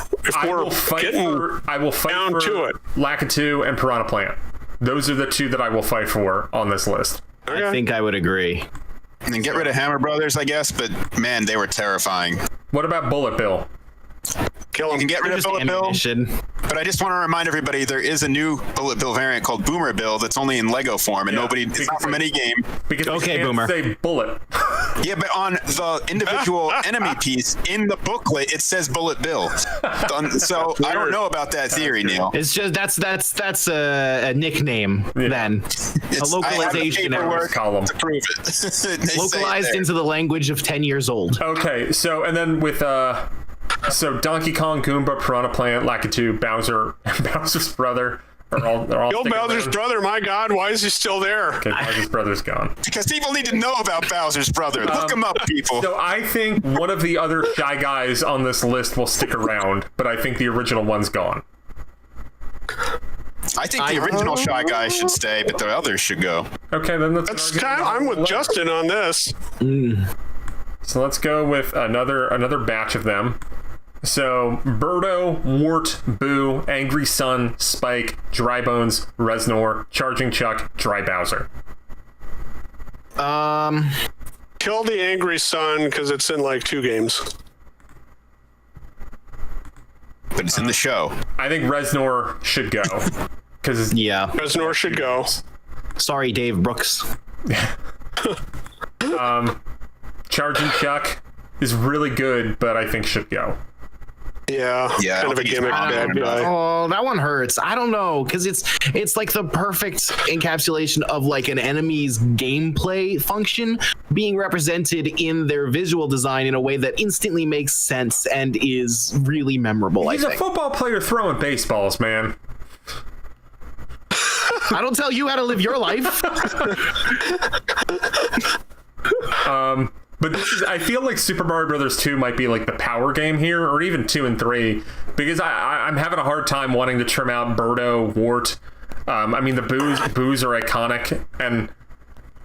getting I will fight down for to it. Lakitu and Piranha Plant. Those are the two that I will fight for on this list. Okay. I think I would agree. And then get rid of Hammer Brothers, I guess, but man, they were terrifying. What about Bullet Bill? Kill You him. can get rid of Just Bullet Bill, ammunition. but I just want to remind everybody there is a new Bullet Bill variant called Boomer Bill that's only in Lego form, and it's not from any game. Because Okay, we can't Boomer. say Bullet. Yeah, but on the individual enemy piece in the booklet, it says Bullet Bill. So I don't know about that theory, Neil. It's just that's a nickname then. A localization I have the error. paperwork column. to prove it. They say it Localized there. into the language of 10 years old. Okay, so and then with so Donkey Kong, Goomba, Piranha Plant, Lakitu, Bowser, and Bowser's Brother are all Kill sticking Bowser's around. brother. My God, why is he still there? Okay, Bowser's Brother's gone. Because people need to know about Bowser's brother. Look him up, people. So I think one of the other Shy Guys on this list will stick around, but I think the original one's gone. I think the original Shy Guy should stay, but the others should go. Okay, then That's I'm with Justin on this. So let's go with another batch of them. So Birdo, Wart, Boo, Angry Sun, Spike, Dry Bones, Reznor, Charging Chuck, Dry Bowser. Kill the Angry Sun because it's in like 2 games. But it's in the show. I think Reznor should go because Yeah. Reznor should go. Sorry, Dave Brooks. Charging Chuck is really good, but I think should go. Yeah, Yeah, I kind don't of a think he's gimmick wrong bad enough. guy. Oh, that one hurts. I don't know, because it's like the perfect encapsulation of like an enemy's gameplay function being represented in their visual design in a way that instantly makes sense and is really memorable. He's I a think. football player throwing baseballs, man. I don't tell you how to live your life. But this is, I feel like Super Mario Brothers 2 might be like the power game here, or even 2 and 3, because I'm having a hard time wanting to trim out Birdo, Wart. I mean, the boos are iconic, and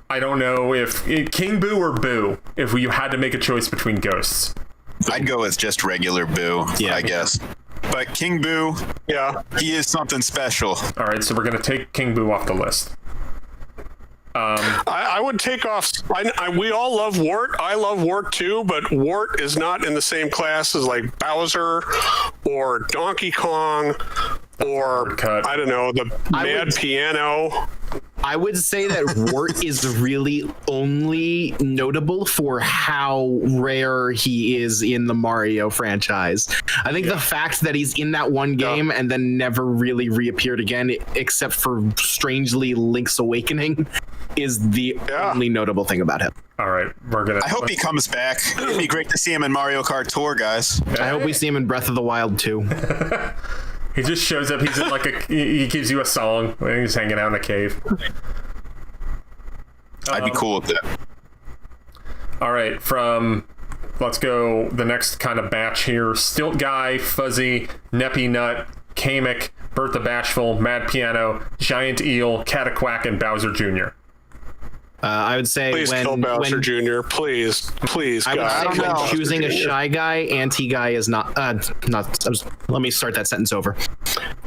I don't know if King Boo or Boo, if you had to make a choice between ghosts. I'd go with just regular Boo, I guess. But King Boo, Yeah. he is something special. All right, so we're going to take King Boo off the list. I would take off. We all love Wart. I love Wart too, but Wart is not in the same class as like Bowser or Donkey Kong or cut. I don't know, the Mad Piano. I would say that Wart is really only notable for how rare he is in the Mario franchise. I think the fact that he's in that one game and then never really reappeared again, except for strangely Link's Awakening, is the only notable thing about him. All right, we're going to... I hope he comes back. It'd be great to see him in Mario Kart Tour, guys. I hope we see him in Breath of the Wild too. He just shows up. He's in like he gives you a song when he's hanging out in a cave. I'd be cool with that. All right, let's go the next kind of batch here. Stilt Guy, Fuzzy, Neppy Nut, Kamek, Bert the Bashful, Mad Piano, Giant Eel, Cataquack, and Bowser Jr. I would say Please kill Bowser Jr. Please, I would God. say when choosing a shy guy, anti-guy is not. Let me start that sentence over.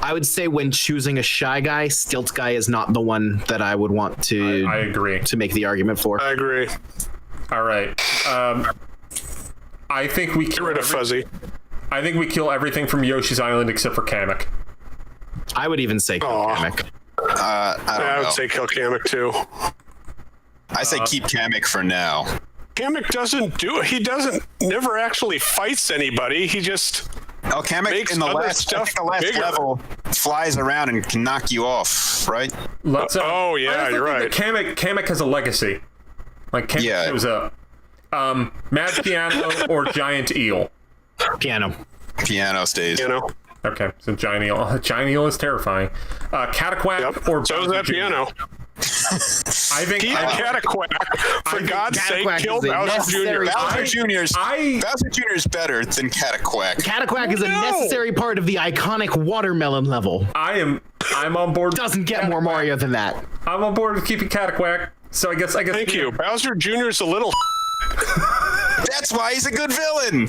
I would say when choosing a shy guy, stilt guy is not the one that I would want to. I agree. To make the argument for. I agree. All right. I think we Get rid of Fuzzy. I think we kill everything from Yoshi's Island except for Kamek. I would even say Kamek. I would say kill Kamek too. I say keep Kamek for now. Kamek never actually fights anybody. He just Oh, Kamek makes in the other last stuff bigger. level flies around and can knock you off, right? Let's, oh, yeah, I you're think that right. Kamek has a legacy. Like Kamek shows up. Mad Piano or Giant Eel? Piano. Piano stays. You know. Okay, so Giant Eel. Giant Eel is terrifying. Cataquack or So is Bowser that Jr.? Piano. I think Keep Cataquack. For God's sake, Cataquack kill is a Bowser Jr. necessary- Bowser Jr. is better than Cataquack. Cataquack is a necessary part of the iconic watermelon level. I'm on board. Doesn't get more Mario than that. I'm on board with keeping Cataquack. So I guess. Thank you. Bowser Jr. is a little. That's why he's a good villain.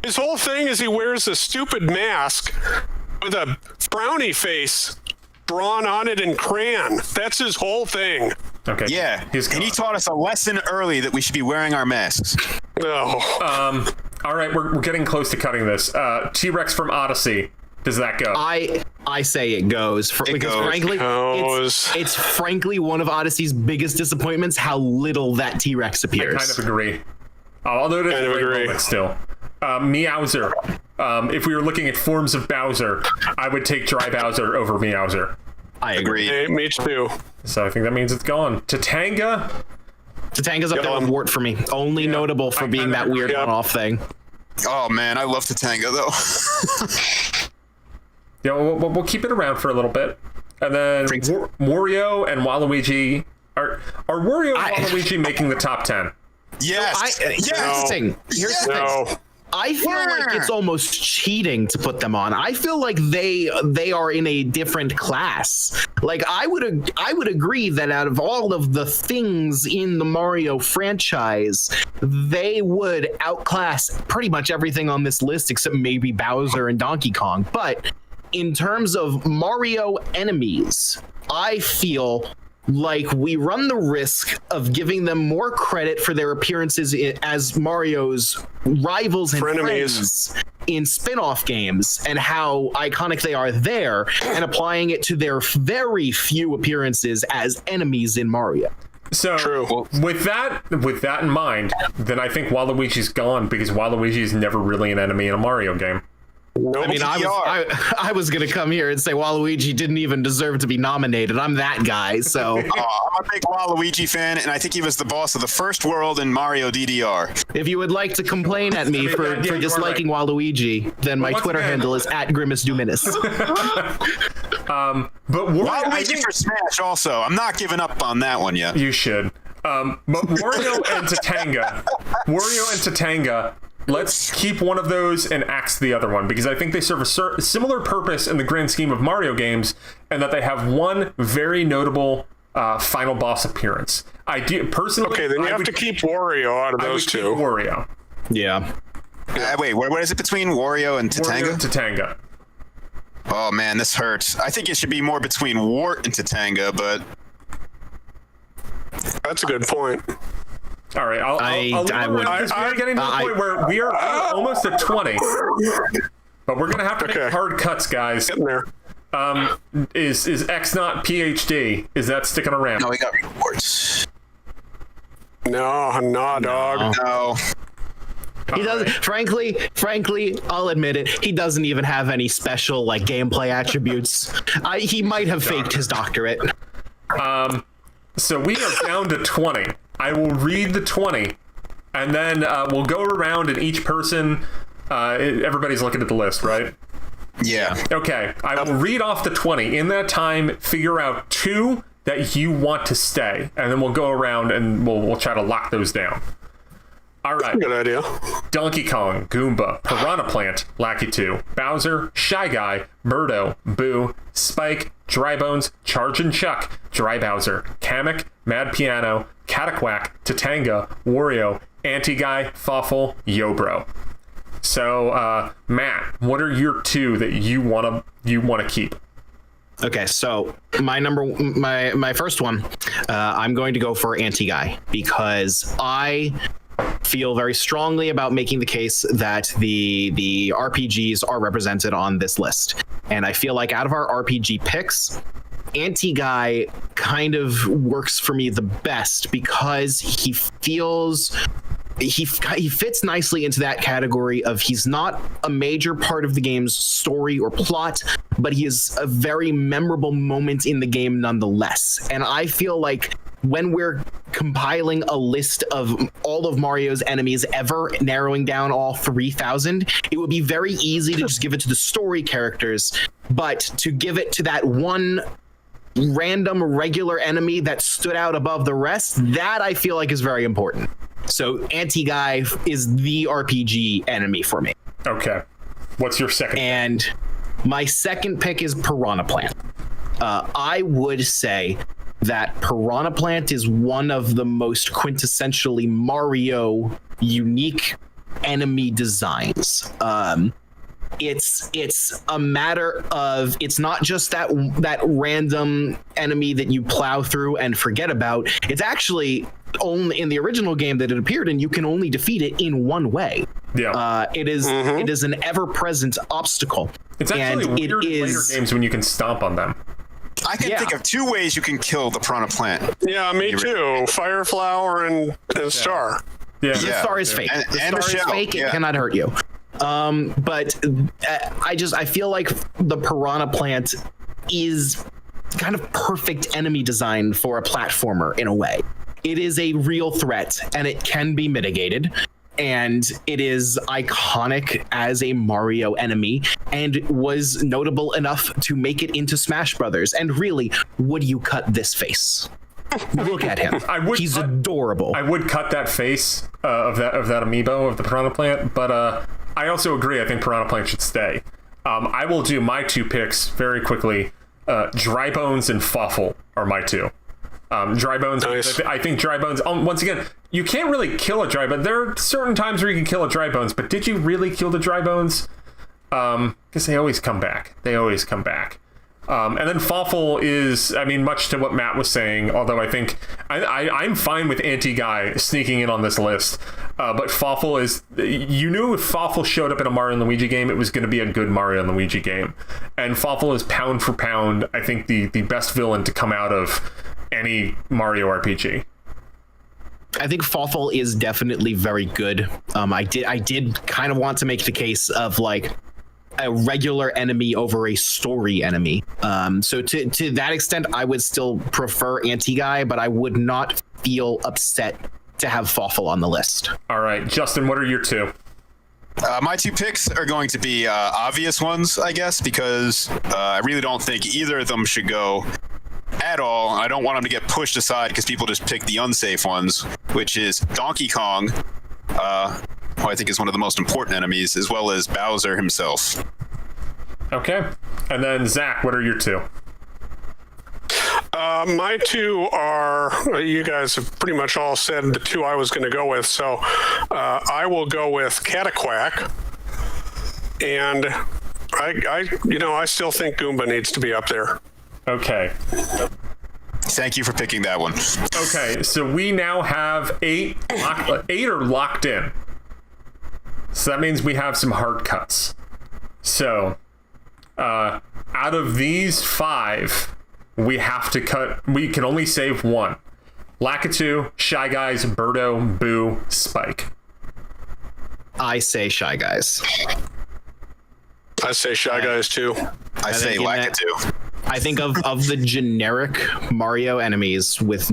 His whole thing is he wears a stupid mask with a frowny face drawn on it in crayon. That's his whole thing. Okay. Yeah, and he taught us a lesson early that we should be wearing our masks. Oh. All right, we're getting close to cutting this. T-Rex from Odyssey. Does that go? I say it goes. Because frankly, it's frankly one of Odyssey's biggest disappointments how little that T-Rex appears. I kind of agree. Although it is a great moment still. Meowser. If we were looking at forms of Bowser, I would take Dry Bowser over Meowser. I agree. Hey, me too. So I think that means it's gone. Tatanga. Tatanga's up there with Wart for me. Only notable for being that weird one-off thing. Oh man, I love Tatanga though. Yeah, we'll keep it around for a little bit, and then Wario and Waluigi are Wario and Waluigi making the top 10? Yes. Here's the thing. I feel like it's almost cheating to put them on. I feel like they are in a different class. Like I would agree that out of all of the things in the Mario franchise, they would outclass pretty much everything on this list except maybe Bowser and Donkey Kong. But in terms of Mario enemies, I feel like we run the risk of giving them more credit for their appearances as Mario's rivals and friends in spin-off games and how iconic they are there, and applying it to their very few appearances as enemies in Mario. So True. with that in mind, then I think Waluigi's gone because Waluigi is never really an enemy in a Mario game. Nope. I mean, I was gonna come here and say Waluigi didn't even deserve to be nominated. I'm that guy, so I'm a big Waluigi fan, and I think he was the boss of the first world in Mario DDR. if you would like to complain at me for you are disliking Waluigi, then my once Twitter again- handle is @GrimaceDuminis. But Wario, I Waluigi think for Smash also. I'm not giving up on that one yet. you should. But Wario and Tatanga, let's keep one of those and axe the other one, because I think they serve a similar purpose in the grand scheme of Mario games, and that they have one very notable final boss appearance. I do personally. Okay, then you have to keep Wario out of I would those keep two. Wario. Yeah. Wait, what is it between Wario and Tatanga? Wario and Tatanga. Oh man, this hurts. I think it should be more between Wart and Tatanga, but That's a good point. All right, I'll leave it would- around, because we're getting to the point where we are almost at 20. But we're gonna have to Okay. make hard cuts, guys. Getting there. Is X not PhD? Is that sticking around? no, we got rewards. No, nah, dog. No. He doesn't. Frankly, I'll admit it. He doesn't even have any special like gameplay attributes. He might have faked his doctorate. So we are down to 20. I will read the 20, and then we'll go around, and each person. Everybody's looking at the list, right? Yeah. Okay, I will read off the 20. In that time, figure out 2 that you want to stay, and then we'll go around and we'll try to lock those down. All right. Good idea. Donkey Kong, Goomba, Piranha Plant, Lackey 2, Bowser, Shy Guy, Birdo, Boo, Spike, Dry Bones, Charge and Chuck, Dry Bowser, Kamek, Mad Piano, Cataquack, Tatanga, Wario, Anti-Guy, Fawful, Yo-Bro. So, Matt, what are your 2 that you wanna keep? Okay, so my first one, I'm going to go for Anti-Guy because I feel very strongly about making the case that the RPGs are represented on this list. And I feel like out of our RPG picks, Anti-Guy kind of works for me the best because he fits nicely into that category of he's not a major part of the game's story or plot, but he is a very memorable moment in the game nonetheless. And I feel like when we're compiling a list of all of Mario's enemies ever, narrowing down all 3,000, it would be very easy to just give it to the story characters, but to give it to that one random regular enemy that stood out above the rest, that I feel like is very important. So Anti-Guy is the RPG enemy for me. Okay. What's your second? And my second pick is Piranha Plant. I would say that Piranha Plant is one of the most quintessentially Mario unique enemy designs. It's a matter of, it's not just that random enemy that you plow through and forget about. It's actually only in the original game that it appeared in, you can only defeat it in one way. Yeah. It is an ever-present obstacle. It's actually and weird in later games when you can stomp on them. I can think of 2 ways you can kill the Piranha Plant. Yeah, me too. Fire Flower and Star. Yeah. The star is fake. And The the star is shell, fake. It yeah. cannot hurt you. But I feel like the Piranha Plant is kind of perfect enemy design for a platformer in a way. It is a real threat and it can be mitigated. And it is iconic as a Mario enemy and was notable enough to make it into Smash Brothers. And really, would you cut this face? Look at him. He's adorable. I would cut that face of that amiibo of the Piranha Plant, but I also agree. I think Piranha Plant should stay. I will do my 2 picks very quickly. Dry Bones and Fawful are my 2. Dry Bones. Nice. I think Dry Bones. Once again, you can't really kill a Dry Bones. There are certain times where you can kill a Dry Bones, but did you really kill the Dry Bones? Because they always come back. And then Fawful is, I mean, much to what Matt was saying, although I think I'm fine with Anti-Guy sneaking in on this list. But Fawful is, you knew if Fawful showed up in a Mario and Luigi game, it was going to be a good Mario and Luigi game. And Fawful is pound for pound, I think, the best villain to come out of any Mario RPG. I think Fawful is definitely very good. I did kind of want to make the case of like a regular enemy over a story enemy. So to that extent, I would still prefer Anti-Guy, but I would not feel upset to have Fawful on the list. All right, Justin, what are your two? My two picks are going to be obvious ones, I guess, because I really don't think either of them should go at all. I don't want them to get pushed aside because people just pick the unsafe ones, which is Donkey Kong, who I think is one of the most important enemies, as well as Bowser himself. Okay. And then, Zach, what are your two? My two are, you guys have pretty much all said the two I was going to go with, so I will go with Cataquack, and I still think Goomba needs to be up there. Okay. Thank you for picking that one. Okay, so we now have eight are locked in. So that means we have some hard cuts. So, out of these 5, we have to cut. We can only save one. Lakitu, Shy Guys, Birdo, Boo, Spike. I say Shy Guys. I say Shy Guys too. I say Lakitu. I think of the generic Mario enemies with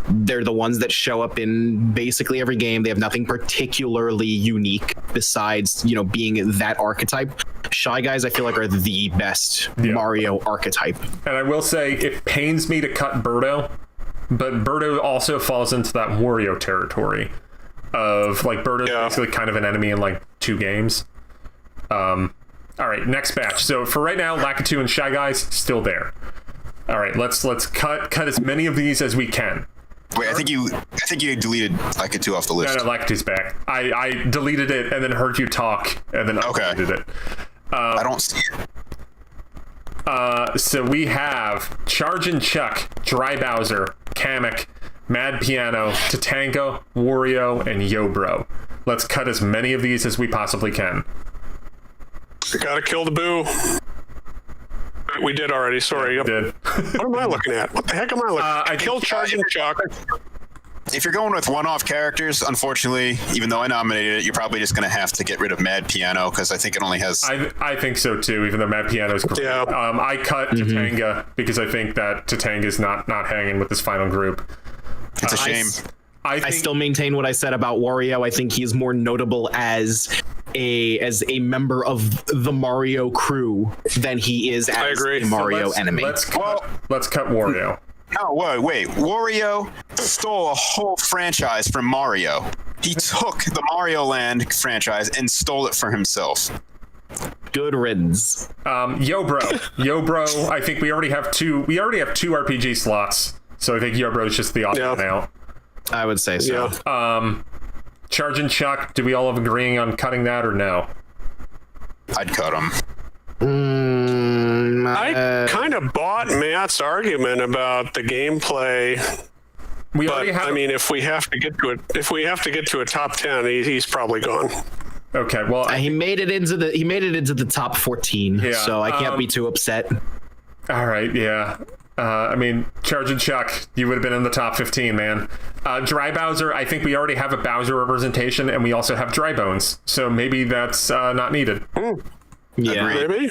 they're the ones that show up in basically every game. They have nothing particularly unique besides, being that archetype. Shy Guys, I feel like, are the best Mario archetype. And I will say, it pains me to cut Birdo, but Birdo also falls into that Wario territory of, like, Birdo's basically kind of an enemy in, like, 2 games. All right, next batch. So for right now, Lakitu and Shy Guys still there. All right, let's cut as many of these as we can. Wait, I think you deleted Lakitu off the list. No, Lakitu's back. I deleted it and then heard you talk and then deleted it. I don't see it. So we have Charge and Chuck, Dry Bowser, Kamek, Mad Piano, Tatanka, Wario, and Yobro. Let's cut as many of these as we possibly can. Gotta kill the Boo. We did already, sorry. Did. What am I looking at? What the heck am I looking at? I killed Charge and Chuck. If you're going with one-off characters, unfortunately, even though I nominated it, you're probably just going to have to get rid of Mad Piano because I think it only has... I think so, too, even though Mad Piano is great. Yeah. I cut Tatanga because I think that Tatanga is not hanging with this final group. It's a shame. I still maintain what I said about Wario. I think he's more notable as a member of the Mario crew than he is as a Mario enemy. Let's cut Wario. No, wait. Wario stole a whole franchise from Mario. He took the Mario Land franchise and stole it for himself. Good riddance. Yobro, I think we already have two RPG slots. So I think Yobro's just the odd one out. I would say so. Yeah. Charge and Chuck, do we all have agreeing on cutting that or no? I'd cut him. I kind of bought Matt's argument about the gameplay. I mean, if we have to get to a top 10, he's probably gone. Okay, well, he made it into the top 14, so I can't be too upset. All right, yeah. I mean, Charge and Chuck, you would have been in the top 15, man. Dry Bowser, I think we already have a Bowser representation, and we also have Dry Bones, so maybe that's not needed. Yeah, maybe.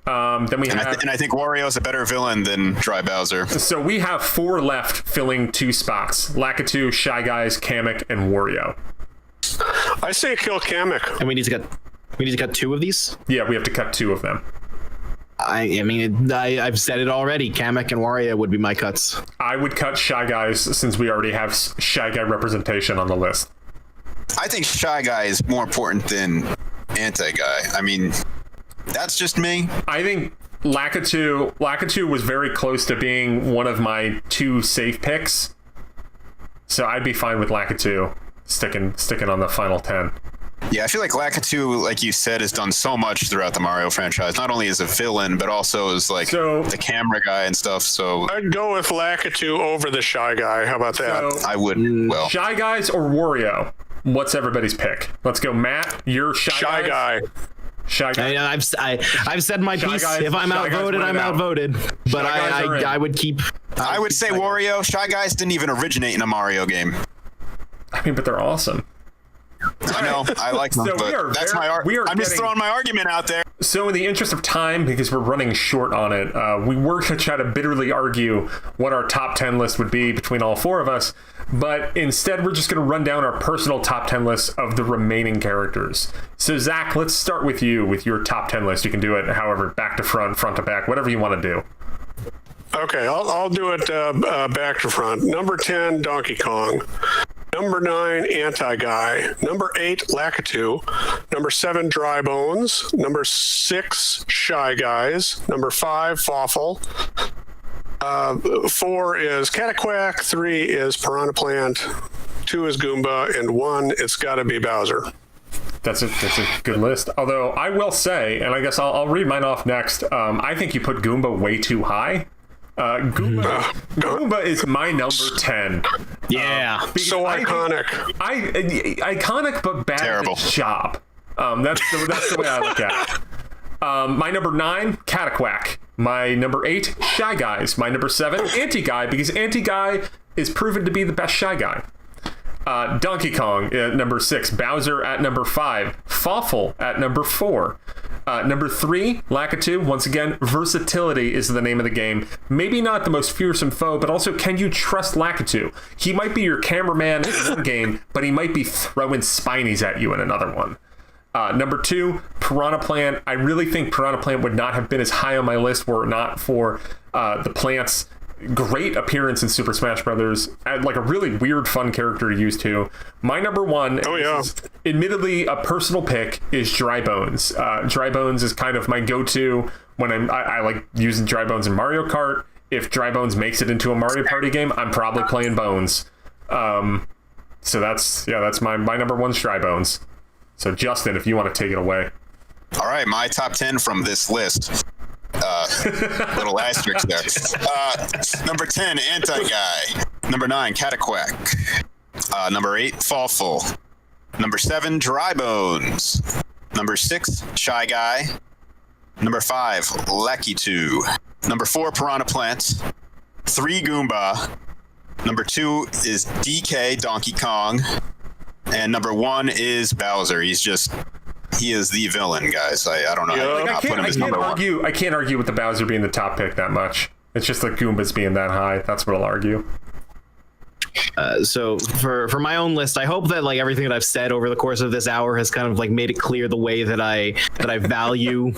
Then we have, and I think Wario is a better villain than Dry Bowser. So we have 4 left, filling 2 spots: Lakitu, Shy Guys, Kamek, and Wario. I say kill Kamek. And we need to cut 2 of these. Yeah, we have to cut 2 of them. I mean, I've said it already. Kamek and Wario would be my cuts. I would cut Shy Guys since we already have Shy Guy representation on the list. I think Shy Guy is more important than Anti-Guy. I mean, that's just me. I think Lakitu was very close to being one of my 2 safe picks. So I'd be fine with Lakitu sticking on the final 10. Yeah, I feel like Lakitu, like you said, has done so much throughout the Mario franchise, not only as a villain, but also as like the camera guy and stuff. So I'd go with Lakitu over the Shy Guy. How about that? So, I would. Well, Shy Guys or Wario? What's everybody's pick? Let's go, Matt. You're Shy Guy. Shy Guy. I've said my piece. Guys, if I'm outvoted, I'm outvoted. But I would keep I would say Wario. Shy Guys didn't even originate in a Mario game. I mean, but they're awesome. I know. I like them, So but that's my argument. I'm just throwing my argument out there. So in the interest of time, because we're running short on it, we were going to try to bitterly argue what our top 10 list would be between all four of us. But instead, we're just going to run down our personal top 10 lists of the remaining characters. So Zach, let's start with you with your top 10 list. You can do it however, back to front, front to back, whatever you want to do. Okay, I'll do it back to front. Number 10, Donkey Kong. Number 9, Anti-Guy. Number 8, Lakitu. Number 7, Dry Bones. Number 6, Shy Guys. Number 5, Fawful. 4 is Cataquack. 3 is Piranha Plant. 2 is Goomba. And 1, it's got to be Bowser. That's a good list. Although I will say, and I guess I'll read mine off next, I think you put Goomba way too high. Goomba is my number 10. Yeah. So iconic. Iconic, but bad Terrible. at its job. That's the way I look at it. My number 9, Cataquack. My number 8, Shy Guys. My number 7, Anti-Guy, because Anti-Guy is proven to be the best Shy Guy. Donkey Kong at number 6, Bowser at number 5, Fawful at number 4. Number 3, Lakitu. Once again, versatility is the name of the game. Maybe not the most fearsome foe, but also can you trust Lakitu? He might be your cameraman in one game, but he might be throwing spinies at you in another one. Number 2, Piranha Plant. I really think Piranha Plant would not have been as high on my list were it not for the plant's great appearance in Super Smash Brothers, like a really weird, fun character to use too. My number 1, is admittedly a personal pick, is Dry Bones. Dry Bones is kind of my go-to when I like using Dry Bones in Mario Kart. If Dry Bones makes it into a Mario Party game, I'm probably playing Bones. So that's my number 1's Dry Bones. So Justin, if you want to take it away. All right, my top 10 from this list. Little asterisk there. Number 10, Anti-Guy. Number 9, Cataquack. Number 8, Fawful. Number 7, Dry Bones. Number 6, Shy Guy. Number 5, Lakitu. Number 4, Piranha Plant. 3, Goomba. Number 2 is DK, Donkey Kong. And number 1 is Bowser. He is the villain, guys. I don't know how to not put him as number 1. I can't argue with the Bowser being the top pick that much. It's just the Goombas being that high. That's what I'll argue. So for my own list, I hope that like everything that I've said over the course of this hour has kind of like made it clear the way that I value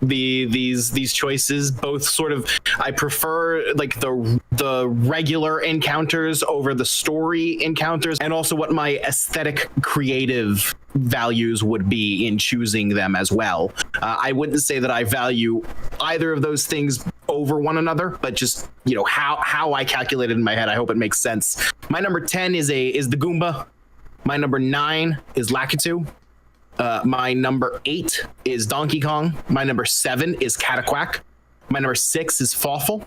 these choices. Both sort of, I prefer like the regular encounters over the story encounters, and also what my aesthetic creative values would be in choosing them as well. I wouldn't say that I value either of those things over one another, but just, you know, how I calculated in my head. I hope it makes sense. My number 10 is the Goomba. My number 9 is Lakitu. My number 8 is Donkey Kong. My number 7 is Cataquack. My number 6 is Fawful.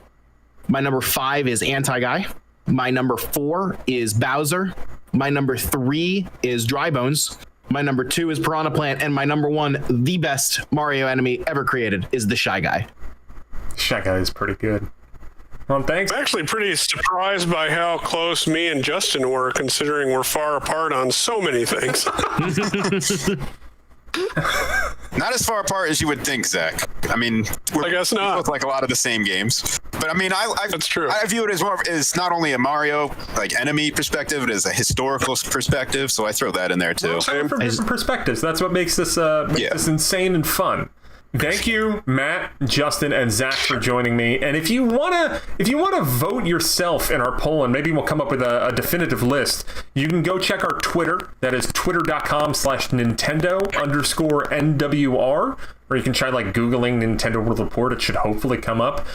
My number 5 is Anti-Guy. My number 4 is Bowser. My number 3 is Dry Bones. My number 2 is Piranha Plant. And my number 1, the best Mario enemy ever created, is the Shy Guy. Shy Guy is pretty good. Well, thanks. I'm actually pretty surprised by how close me and Justin were, considering we're far apart on so many things. Not as far apart as you would think, Zach. I mean, I guess not. We both like a lot of the same games. But I mean, That's true. I view it as more as not only a Mario like enemy perspective, it is a historical perspective. So I throw that in there too. From different perspectives. That's what makes this this insane and fun. Thank you, Matt, Justin, and Zach for joining me. And if you wanna vote yourself in our poll, and maybe we'll come up with a definitive list, you can go check our Twitter. That is twitter.com/Nintendo_NWR. Or you can try like Googling Nintendo World Report. It should hopefully come up.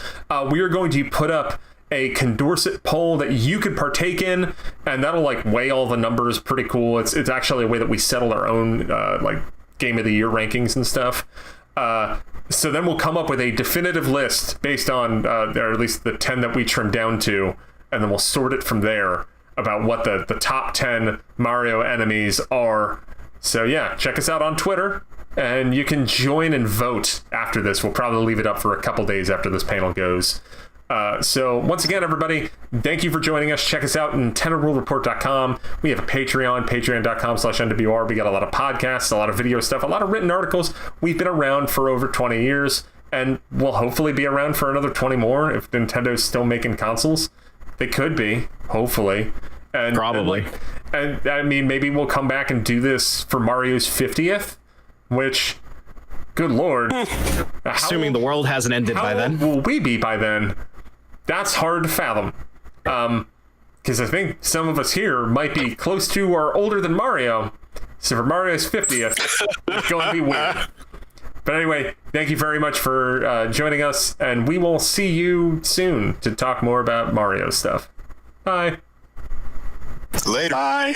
We are going to put up a Condorcet poll that you could partake in, and that'll like weigh all the numbers. Pretty cool. It's actually a way that we settle our own like Game of the Year rankings and stuff. So then we'll come up with a definitive list based on, or at least the 10 that we trimmed down to, and then we'll sort it from there about what the top 10 Mario enemies are. So yeah, check us out on Twitter, and you can join and vote after this. We'll probably leave it up for a couple days after this panel goes. So once again, everybody, thank you for joining us. Check us out at NintendoRuleReport.com. We have a Patreon, patreon.com/NWR. We got a lot of podcasts, a lot of video stuff, a lot of written articles. We've been around for over 20 years, and we'll hopefully be around for another 20 more if Nintendo's still making consoles. They could be, hopefully. And, Probably. And I mean, maybe we'll come back and do this for Mario's 50th, which, good lord. Assuming the world hasn't ended by then. How old will we be by then? That's hard to fathom. Because I think some of us here might be close to or older than Mario. So for Mario's 50th, it's going to be weird. But anyway, thank you very much for joining us, and we will see you soon to talk more about Mario stuff. Bye. Later. Bye.